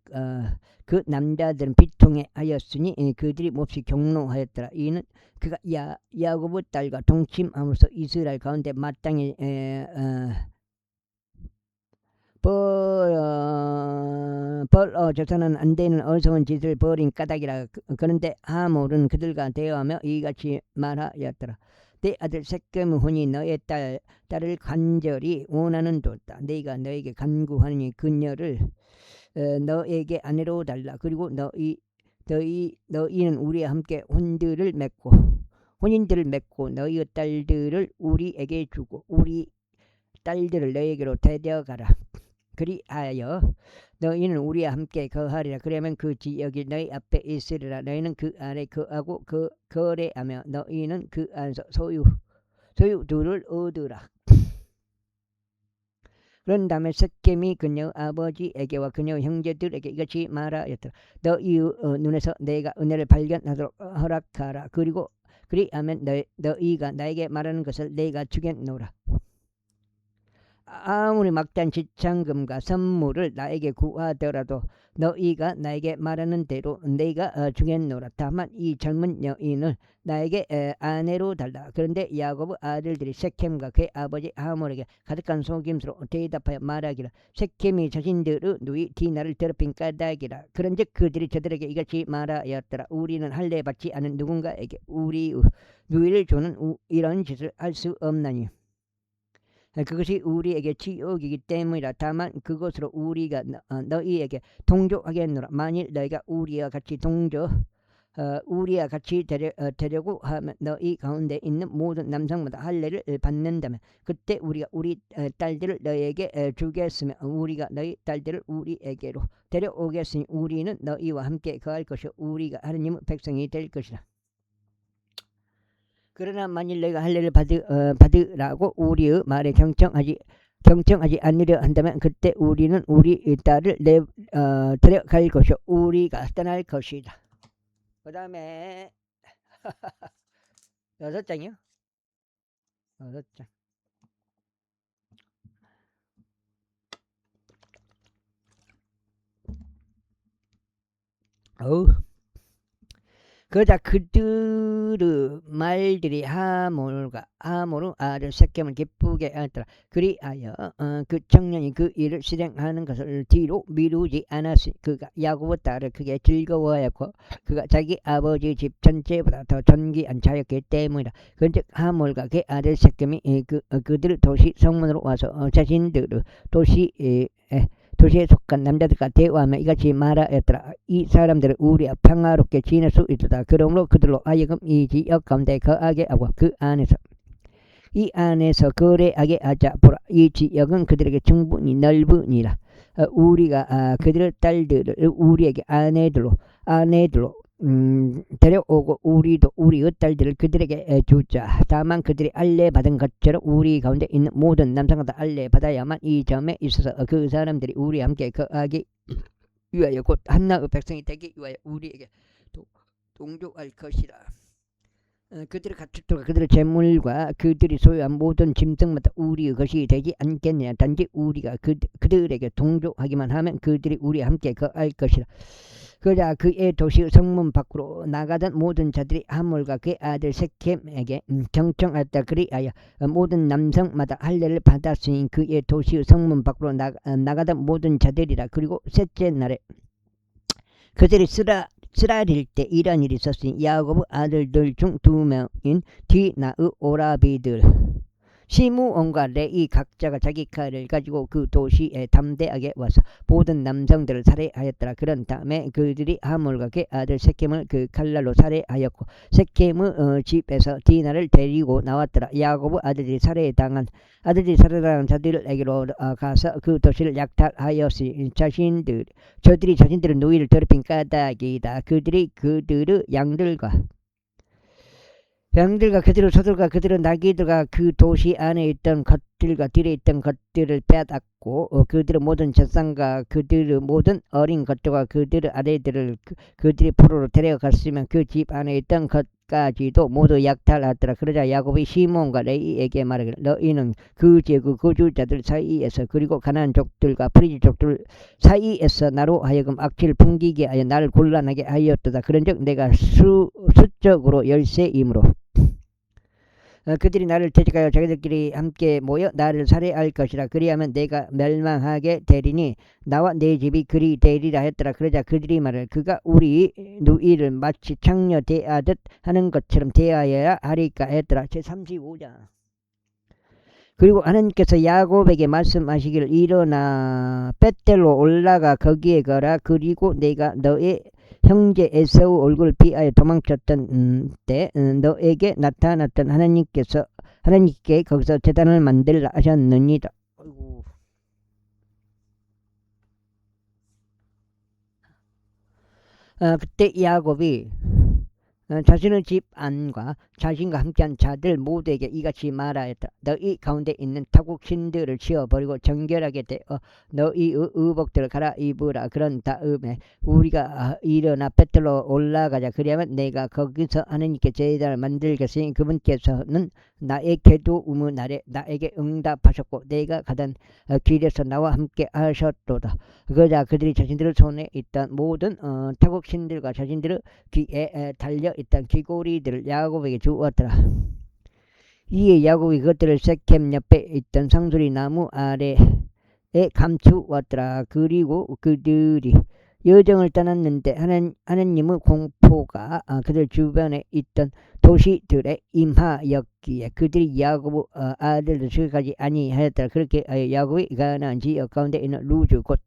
그 남자들은 비통해 하였으니 그들이 몹시 경노하였더라. 이는 그가 야곱의 딸과 동침함으로써 이스라엘 가운데 마땅히 벌어져서는 안 되는 어리석은 짓을 벌인 까닭이라. 그런데 하몰은 그들과 대화하며 이같이 말하였더라. 내 아들 세겜의 혼이 너의 딸을 간절히 원하는 도다. 네가 너에게 간구하니 그녀를 너에게 아내로 달라. 그리고 너희는 우리와 함께 혼인들을 맺고 너희의 딸들을 우리에게 주고 우리 딸들을 너에게로 데려가라. 그리하여 너희는 우리와 함께 거하리라. 그러면 그 지역이 너희 앞에 있으리라. 너희는 그 안에 거하고 거래하며 너희는 그 안에서 소유들을 얻으라. 그런 다음에 세겜이 그녀 아버지에게와 그녀 형제들에게 이같이 말하였더라. 너희의 눈에서 내가 은혜를 발견하도록 허락하라. 그리하면 너희가 나에게 말하는 것을 내가 주겠노라. 아무리 막대한 지참금과 선물을 나에게 구하더라도 너희가 나에게 말하는 대로 내가 주겠노라. 다만 이 젊은 여인을 나에게 아내로 달라. 그런데 야곱의 아들들이 세겜과 그의 아버지 하몰에게 가득한 속임수로 대답하여 말하기를 세겜이 자신들의 누이 디나를 더럽힌 까닭이라. 그런즉 그들이 저들에게 이같이 말하였더라. 우리는 할례 받지 않은 누군가에게 우리의 누이를 주는 이런 짓을 할 수 없나니 그것이 우리에게 지옥이기 때문이라. 다만 그것으로 우리가 너희에게 동조하겠노라. 만일 너희가 우리와 같이 되려고 하면 너희 가운데 있는 모든 남성마다 할례를 받는다면 그때 우리가 우리 딸들을 너희에게 주겠으며 우리가 너희 딸들을 우리에게로 데려오겠으니 우리는 너희와 함께 거할 것이요 우리가 하느님의 백성이 될 것이라. 그러나 만일 너희가 할례를 받으라고 우리의 말에 경청하지 않으려 한다면 그때 우리는 우리 딸을 데려갈 것이요 우리가 떠날 것이다. 그 다음에 6장이요. 6장. 그러자 그들의 말들이 하몰은 아들 세겜을 기쁘게 하였더라. 그리하여 그 청년이 그 일을 실행하는 것을 뒤로 미루지 않았으니 그가 야곱의 딸을 크게 즐거워하였고 그가 자기 아버지 집 전체보다 더 존귀한 자였기 때문이다. 그런즉 하몰과 그 아들 세겜이 그들 도시 성문으로 와서 자신들의 도시에 속한 남자들과 대화하며 이같이 말하였더라. 이 사람들은 우리와 평화롭게 지낼 수 있도다. 그러므로 그들로 하여금 이 지역 가운데 거하게 하고 이 안에서 거래하게 하자. 보라, 이 지역은 그들에게 충분히 넓으니라. 우리가 그들의 딸들을 우리에게 아내들로 데려오고 우리도 우리의 딸들을 그들에게 주자. 다만 그들이 알레 받은 것처럼 우리 가운데 있는 모든 남성마다 알레 받아야만 이 점에 있어서 그 사람들이 우리와 함께 거하기 위하여 곧 한나의 백성이 되기 위하여 우리에게 동조할 것이라. 그들의 가축들과 그들의 재물과 그들이 소유한 모든 짐승마다 우리의 것이 되지 않겠느냐. 단지 우리가 그들에게 동조하기만 하면 그들이 우리와 함께 거할 것이라. 그러자 그의 도시 성문 밖으로 나가던 모든 자들이 하몰과 그의 아들 섹켐에게 경청하였다. 그리하여 모든 남성마다 할례를 받았으니 그의 도시 성문 밖으로 나가던 모든 자들이라. 그리고 셋째 날에 그들이 쓰라릴 때 이런 일이 있었으니 야곱 아들들 중 2명인 디나의 오라비들 시므온과 레위 각자가 자기 칼을 가지고 그 도시에 담대하게 와서 모든 남성들을 살해하였더라. 그런 다음에 그들이 하몰과 그의 아들 섹켐을 그 칼날로 살해하였고 섹켐의 집에서 디나를 데리고 나왔더라. 야곱의 아들들이 살해당한 자들에게로 가서 그 도시를 약탈하였으니 저들이 자신들의 누이를 더럽힌 까닭이다. 그들의 양들과 그들의 소들과 그들의 나귀들과 그 도시 안에 있던 것들과 들에 있던 것들을 빼앗고 그들의 모든 젖산과 그들의 모든 어린 것들과 그들의 아내들을 그들이 포로로 데려갔으면 그 집 안에 있던 것까지도 모두 약탈하더라. 그러자 야곱이 시몬과 레이에게 말하기를 너희는 그 지역의 거주자들 사이에서 그리고 가나안 족들과 프리지 족들 사이에서 나로 하여금 악취를 풍기게 하여 나를 곤란하게 하였도다. 그런즉 내가 수적으로 10세이므로 그들이 나를 대적하여 자기들끼리 함께 모여 나를 살해할 것이라. 그리하면 내가 멸망하게 되리니 나와 내 집이 그리 되리라 했더라. 그러자 그들이 말을 그가 우리 누이를 마치 창녀 대하듯 하는 것처럼 대하여야 하리까 했더라. 제35장. 그리고 하나님께서 야곱에게 말씀하시기를 일어나 벳델로 올라가 거기에 거라. 그리고 내가 너의 형제 에사우 얼굴을 피하여 도망쳤던 때 너에게 나타났던 하나님께 거기서 제단을 만들라 하셨느니라. 그때 야곱이 자신의 집 안과 자신과 함께한 자들 모두에게 이같이 말하였다. 너희 가운데 있는 타국 신들을 치워버리고 정결하게 되어 너희의 의복들을 갈아입으라. 그런 다음에 우리가 일어나 벳델로 올라가자. 그리하면 내가 거기서 하나님께 제단을 만들겠으니 그분께서는 나의 계도음의 날에 나에게 응답하셨고 내가 가던 길에서 나와 함께 하셨도다. 그러자 그들이 자신들의 손에 있던 모든 타국 신들과 자신들의 귀에 달려 있던 귀고리들을 야곱에게 주었더라. 이에 야곱이 그것들을 섹켐 옆에 있던 상수리 나무 아래에 감추었더라. 그리고 그들이 여정을 떠났는데 하나님의 공포가 그들 주변에 있던 도시들에 임하였기에 그들이 야곱 아들들 죽여가지 아니하였더라. 그렇게 야곱이 가나안 지역 가운데 있는 루즈 곧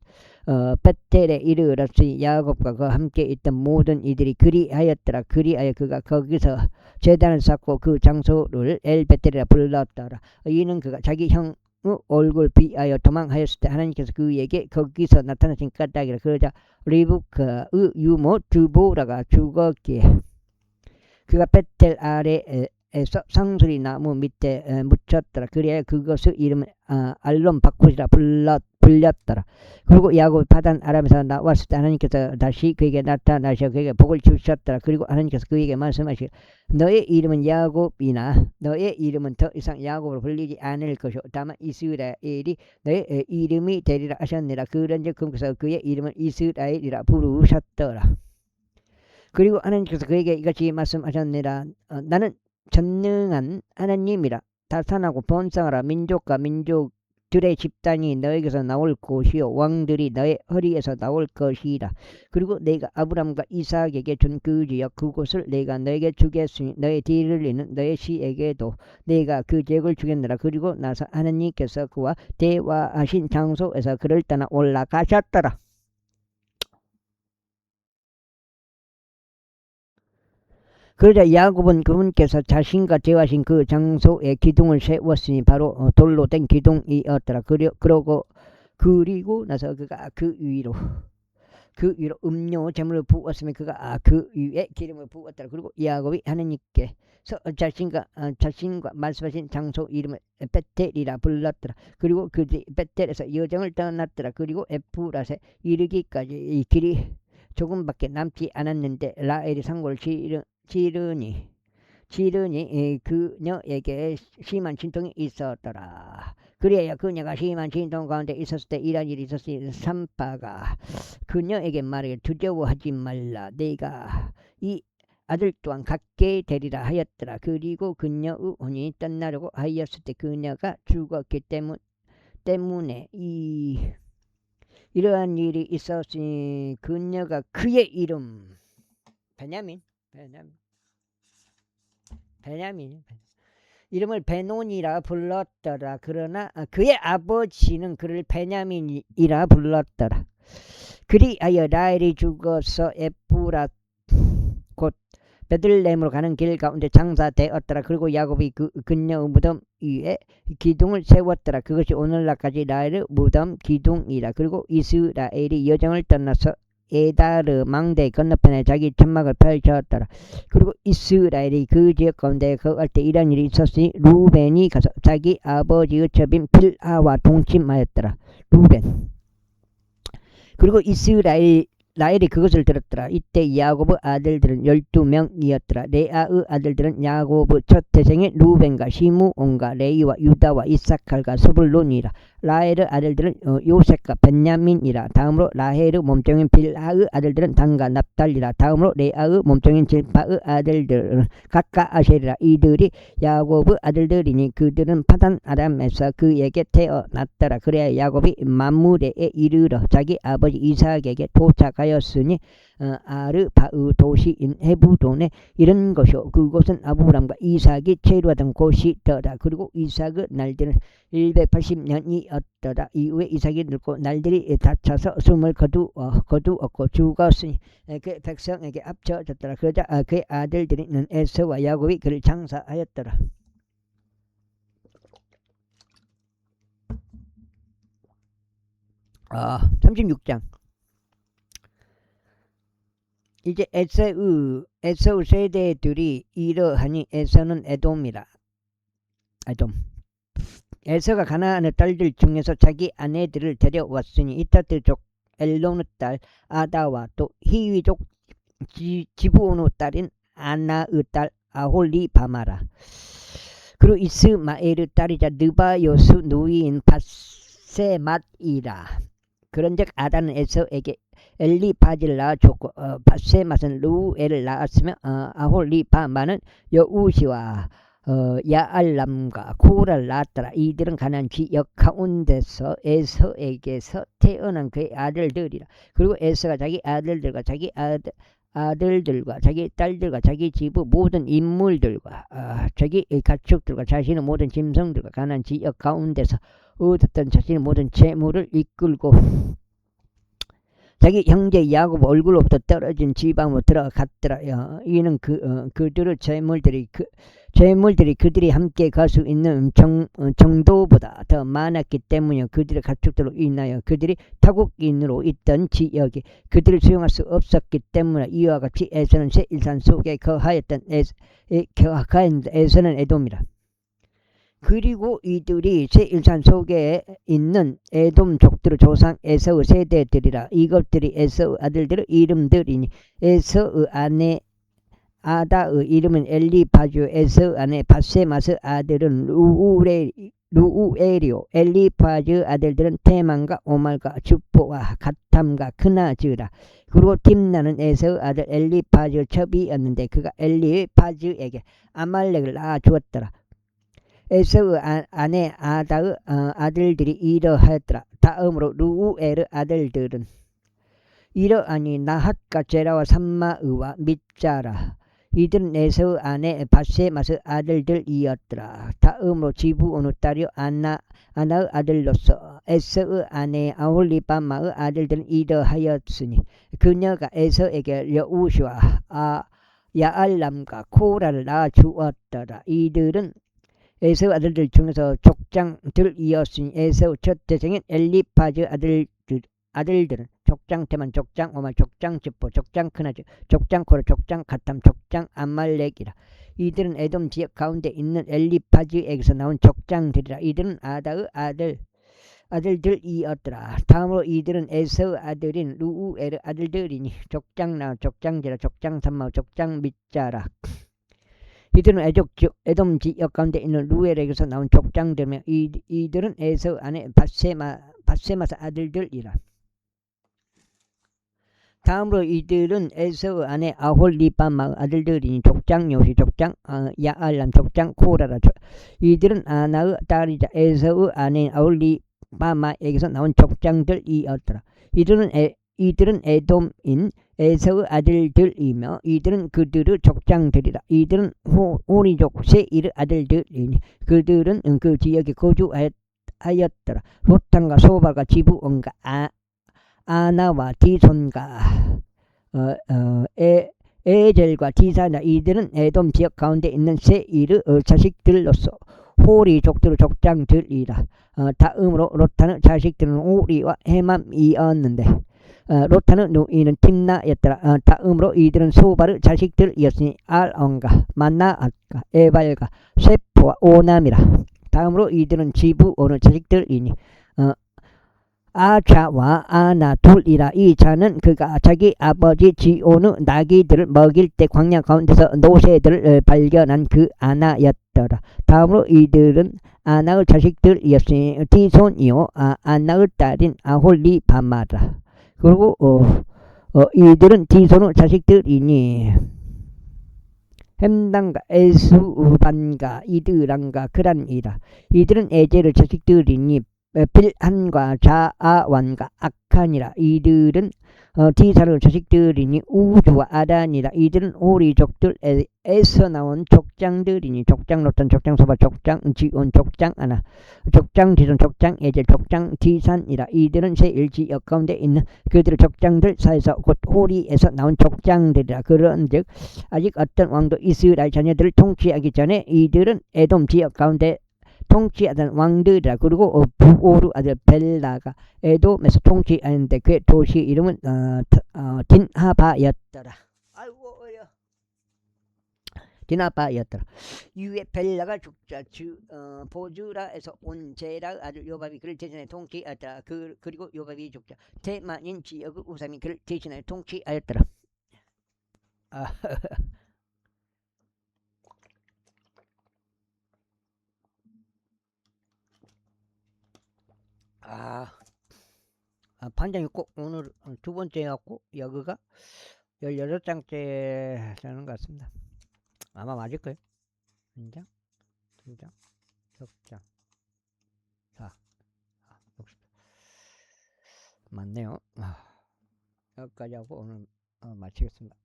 벳텔에 이르렀으니 야곱과 그와 함께 있던 모든 이들이 그리하였더라. 그리하여 그가 거기서 제단을 쌓고 그 장소를 엘베텔이라 불렀더라. 이는 그가 자기 형 얼굴 비하여 도망하였을 때 하나님께서 그에게 거기서 나타나신 까닭이라. 그러자 리브카의 유모 드보라가 죽었기에 그가 벳텔 아래에서 상수리 나무 밑에 묻혔더라. 그래야 그것의 이름은 알론 바쿠시라 불렸더라. 그리고 야곱이 파단 아람에서 나왔을 때 하나님께서 다시 그에게 나타나셔 그에게 복을 주셨더라. 그리고 하나님께서 그에게 말씀하시기를 너의 이름은 야곱이나 너의 이름은 더 이상 야곱으로 불리지 않을 것이요 다만 이스라엘이 너의 이름이 되리라 하셨느니라. 그런즉 그분께서 그의 이름을 이스라엘이라 부르셨더라. 그리고 하나님께서 그에게 이같이 말씀하셨느니라. 나는 전능한 하나님이라. 다산하고 번성하라. 민족과 민족들의 집단이 너에게서 나올 것이요 왕들이 너의 허리에서 나올 것이라. 그리고 내가 아브람과 이삭에게 준 그 지역 그곳을 내가 너에게 주겠으니 너의 뒤를 잇는 너의 씨에게도 내가 그 지역을 주겠노라. 그리고 나서 하나님께서 그와 대화하신 장소에서 그를 떠나 올라가셨더라. 그러자 야곱은 그분께서 자신과 대화하신 그 장소에 기둥을 세웠으니 바로 돌로 된 기둥이었더라. 그리고 나서 그가 그 위로 음료 제물을 부었으면 그가 그 위에 기름을 부었더라. 그리고 야곱이 하나님께서 자신과 말씀하신 장소 이름을 벳텔이라 불렀더라. 그리고 그 벳텔에서 여정을 떠났더라. 그리고 에프랏에 이르기까지 이 길이 조금밖에 남지 않았는데 라헬이 상고를 치르니 지르니 그녀에게 심한 진통이 있었더라. 그래야 그녀가 심한 진통 가운데 있었을 때 이런 일이 있었으니 산파가 그녀에게 말하기를 두려워하지 말라. 내가 이 아들 또한 갖게 되리라 하였더라. 그리고 그녀의 혼이 떠나려고 하였을 때 그녀가 죽었기 때문에 이러한 일이 있었으니 그녀가 그의 이름 베냐민 이름을 베논이라 불렀더라. 그러나 그의 아버지는 그를 베냐민이라 불렀더라. 그리하여 라헬이 죽어서 에프라 곧 베들레헴으로 가는 길 가운데 장사되었더라. 그리고 야곱이 그녀의 무덤 위에 기둥을 세웠더라. 그것이 오늘날까지 라헬의 무덤 기둥이라. 그리고 이스라엘이 여정을 떠나서 에다르 망대 건너편에 자기 천막을 펼쳤더라. 그리고 이스라엘이 그 지역 가운데 거할 때 이런 일이 있었으니 루벤이 가서 자기 아버지의 첩인 빌하와 동침하였더라. 루벤. 그리고 라헬이 그것을 들었더라. 이때 야곱의 아들들은 12명이었더라. 레아의 아들들은 야곱의 첫 태생인 루벤과 시므온과 레위와 유다와 이사칼과 스불론이라. 라헬의 아들들은 요셉과 벤야민이라. 다음으로 라헬의 몸종인 빌하의 아들들은 단과 납달리라. 다음으로 레아의 몸종인 질파의 아들들은 각과 아셀이라. 이들이 야곱의 아들들이니 그들은 파단 아람에서 그에게 태어났더라. 그래야 야곱이 맘무레에 이르러 자기 아버지 이삭에게 도착하였으니 아르바의 도시인 헤브론에 이른 것이요 그곳은 아브람과 이삭이 체류하던 곳이더라. 그리고 이삭의 날들은 180년이었더라. 이후에 이삭이 늙고 날들이 다쳐서 숨을 거두었고 죽었으니 그 백성에게 합쳐졌더라. 그러자 그의 아들들이 에서와 야곱이 그를 장사하였더라. 36장. 이제 에서의 세대들이 이러하니 에서는 에돔이라. 에서가 가나안의 딸들 중에서 자기 아내들을 데려왔으니 이타트 족 엘론의 딸 아다와 또 히위족 지브온의 딸인 아나의 딸 아홀리바마라. 그리고 이스마엘의 딸이자 느바요스 누이인 밧세맛이라. 그런즉 아다는 에서에게 엘리바지를 낳아줬고 밧세맛은 루엘을 낳았으며 아홀리바마는 여우시와 야알람과 코라를 낳았더라. 이들은 가나안 지역 가운데서 에서에게서 태어난 그의 아들들이라. 그리고 에서가 자기 아들들과 자기 딸들과 자기 집의 모든 인물들과 자기 가축들과 자신의 모든 짐승들과 가나안 지역 가운데서 얻었던 자신의 모든 재물을 이끌고 자기 형제 야곱 얼굴로부터 떨어진 지방으로 들어갔더라. 이는 그들의 재물들이 그들이 함께 갈 수 있는 정도보다 더 많았기 때문이요. 그들의 가축들로 인하여 그들이 타국인으로 있던 지역이 그들을 수용할 수 없었기 때문에 이와 같이 에서는 세일산 속에 거하였던 에서는 에돔이라. 그리고 이들이 세일산 속에 있는 에돔족들의 조상 에서의 세대들이라. 이것들이 에서의 아들들의 이름들이니 에서의 아내 아다의 이름은 엘리바주. 에서의 아내 밧세맛의 아들은 루우엘이요 엘리바주의 아들들은 테만과 오말과 주포와 갓탐과 크나즈라. 그리고 딥나는 에서의 아들 엘리바주의 첩이었는데 그가 엘리바주에게 아말렉을 낳아주었더라. 에서의 아내 아다의 아들들이 이러하였더라. 다음으로 루우엘의 아들들은 이러하니 나핫과 제라와 삼마의와 밑자라. 이들은 에서의 아내 밧세맛의 아들들이었더라. 다음으로 지브온의 딸이요 아나의 아들로서 에서의 아내 아홀리바마의 아들들은 이러하였으니 그녀가 에서에게 여우시와 야알람과 코라를 낳아주었더라. 이들은 에서의 아들들 중에서 족장들이었으니 에서의 첫 태생인 엘리바즈 아들들은 족장 테만, 족장 오말, 족장 지포, 족장 크나즈, 족장 코라, 족장 가탐, 족장 아말렉이라. 이들은 에돔 지역 가운데 있는 엘리바즈에게서 나온 족장들이라. 이들은 아다의 아들들이었더라. 다음으로 이들은 에서의 아들인 루우엘의 아들들이니 족장 나, 족장 제라, 족장 삼마, 족장 밑자라. 이들은 에돔 지역 가운데 있는 루엘에게서 나온 족장들이며 이들은 에서 안에 밧세마스 아들들이라. 다음으로 이들은 에서 안에 아홀리바마 아들들이니 족장 요시 족장 야알람 족장 코라라. 이들은 아나의 딸이자 에서의 아내인 아홀리바마에게서 나온 족장들이었더라. 이들은 에돔인 에서의 아들들이며 이들은 그들의 족장들이라. 이들은 호리족 세일의 아들들이니 그들은 그 지역에 거주하였더라. 롯탄과 소발과 지부온과 아나와 디손과 에젤과 디사나 이들은 에돔 지역 가운데 있는 세일의 자식들로서 호리족들의 족장들이라. 다음으로 롯탄의 자식들은 오리와 헤맘이었는데 롯탄의 누이는 팀나였더라. 다음으로 이들은 소발의 자식들이었으니 알온과 만나앗과 에발과 세포와 오남이라. 다음으로 이들은 지부온의 자식들이니 아자와 아나 둘이라. 이 자는 그가 자기 아버지 지온의 나귀들을 먹일 때 광야 가운데서 노새들을 발견한 그 아나였더라. 다음으로 이들은 아나의 자식들이었으니 디손이요 아나의 딸인 아홀리바마라. 그리고 이들은 디손의 자식들이니 햄단과 에수반과 이드랑과 그란이라. 이들은 에젤의 자식들이니 빌한과 자아완과 악한이라. 이들은 디사의 자식들이니 우주와 아단이라. 이들은 오리족들에서 나온 족장들이니 족장 롯탄 족장 소바 족장 지온 족장 아나 족장 디손 족장 에젤 족장 디산이라. 이들은 세일지역 가운데 있는 그들의 족장들 사이에서 곧 호리에서 나온 족장들이라. 그런즉 아직 어떤 왕도 이스라엘 자녀들을 통치하기 전에 이들은 에돔 지역 가운데 통치하던 왕들이라. 그리고 부오르 아들 벨라가 에돔에서 통치하는데 그의 도시 이름은 딘하바였더라. 아이고 어려. 딘하바였더라. 이후에 벨라가 죽자 보즈라에서 온 제라 아들 요밥이 그를 대신해 통치하였더라. 그리고 요밥이 죽자 대만인 지역의 우삼이 그를 대신해 통치하였더라. 판장이 꼭 오늘 두 번째 해갖고 여기가 18장째 되는 것 같습니다. 아마 맞을 거예요. 1장, 2장, 6장, 4, 60. 맞네요. 여기까지 하고 오늘 마치겠습니다.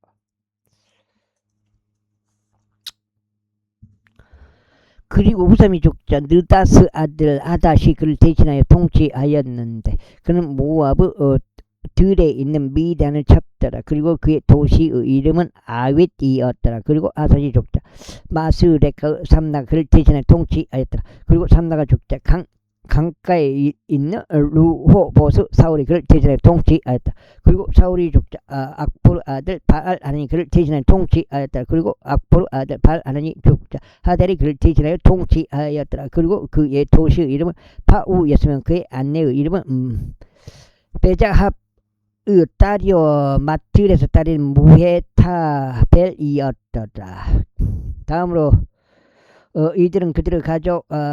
그리고 우삼이 죽자 느다스 아들 아다시 그를 대신하여 통치하였는데 그는 모압의 들에 있는 미단을 쳤더라. 그리고 그의 도시의 이름은 아윗이었더라. 그리고 아사시 죽자 마스레카 삼나가 그를 대신하여 통치하였더라. 그리고 삼나가 죽자 강가에 있는 루호보스 사울이 그를 대신하여 통치하였다. 그리고 사울이 죽자 악보르 아들 바알 하나니 그를 대신하여 통치하였다. 그리고 악보르 아들 바알 하나니 죽자 하델이 그를 대신하여 통치하였더라. 그리고 그의 도시의 이름은 파우였으면 그의 아내의 이름은 베자합의 딸이요 마틀에서 딸인 무헤타벨이었더라. 다음으로 이들은 그들의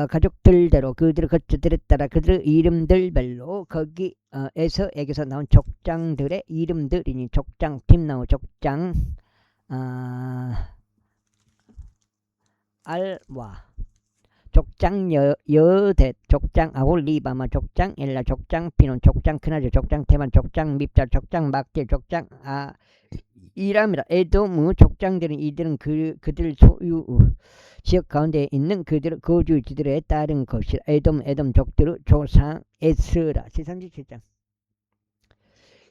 가족들대로 그들의 거처들에 따라 그들의 이름들별로 거기에서에게서 나온 족장들의 이름들이니 족장 tim나우 족장 알와 족장 여대 족장 아홀리바마 족장 엘라 족장 비논 족장 크나즈 족장 테만 족장 밉자 족장 막딜 족장 이람이라. 에돔의 족장들은 이들은 그들 소유 지역 가운데 있는 그들의 거주지들에 따른 것이라. 에돔 족들의 조상 에스라. 37장.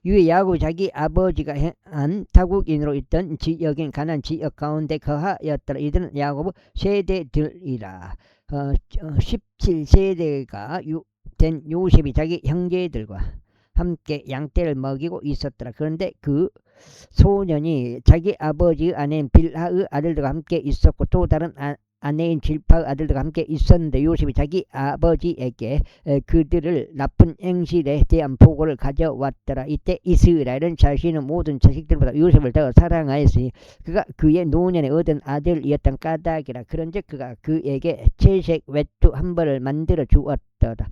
이에 야곱 자기 아버지가 한 타국인으로 있던 지역인 가나안 지역 가운데 거하였더라. 이들은 야곱의 세대들이라. 17세대가 된 요셉이 자기 형제들과 함께 양떼를 먹이고 있었더라. 그런데 그 소년이 자기 아버지 아내인 빌하의 아들들과 함께 있었고 또 다른 아내인 질파의 아들들과 함께 있었는데 요셉이 자기 아버지에게 그들을 나쁜 행실에 대한 보고를 가져왔더라. 이때 이스라엘은 자신의 모든 자식들보다 요셉을 더 사랑하였으니 그가 그의 노년에 얻은 아들이었던 까닭이라. 그런즉 그가 그에게 채색 외투 한 벌을 만들어 주었더라.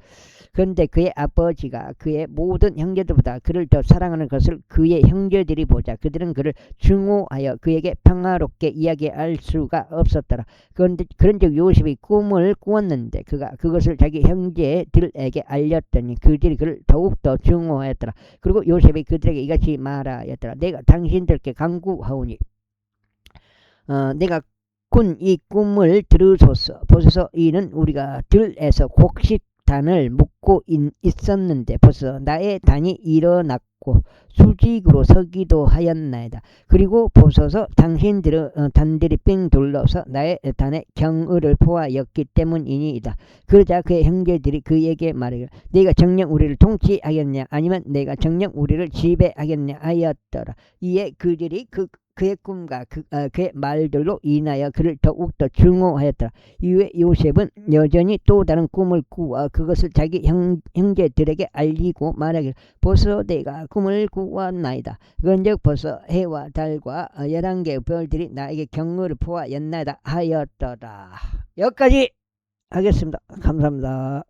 그런데 그의 아버지가 그의 모든 형제들보다 그를 더 사랑하는 것을 그의 형제들이 보자 그들은 그를 증오하여 그에게 평화롭게 이야기할 수가 없었더라. 그런즉 요셉이 꿈을 꾸었는데 그가 그것을 자기 형제들에게 알렸더니 그들이 그를 더욱더 증오하였더라. 그리고 요셉이 그들에게 이같이 말하였더라. 내가 당신들께 간구하오니 내가 꾼 이 꿈을 들으소서. 보소서 이는 우리가 들에서 곡식단을 묶고 있었는데 벌써 나의 단이 일어났고 수직으로 서기도 하였나이다. 그리고 보소서 당신들의 단들이 삥 둘러서 나의 단에 경의를 포하였기 때문이니이다. 그러자 그의 형제들이 그에게 말하기를 네가 정녕 우리를 통치하겠냐 아니면 내가 정녕 우리를 지배하겠냐 하였더라. 이에 그들이 그의 꿈과 그의 말들로 인하여 그를 더욱더 증오하였더라. 이후에 요셉은 여전히 또 다른 꿈을 꾸어 그것을 자기 형제들에게 알리고 말하기를 보소 내가 꿈을 꾸었나이다. 그런즉 보소 해와 달과 11개의 별들이 나에게 경의를 포하였나이다 하였더라. 여기까지 하겠습니다. 감사합니다.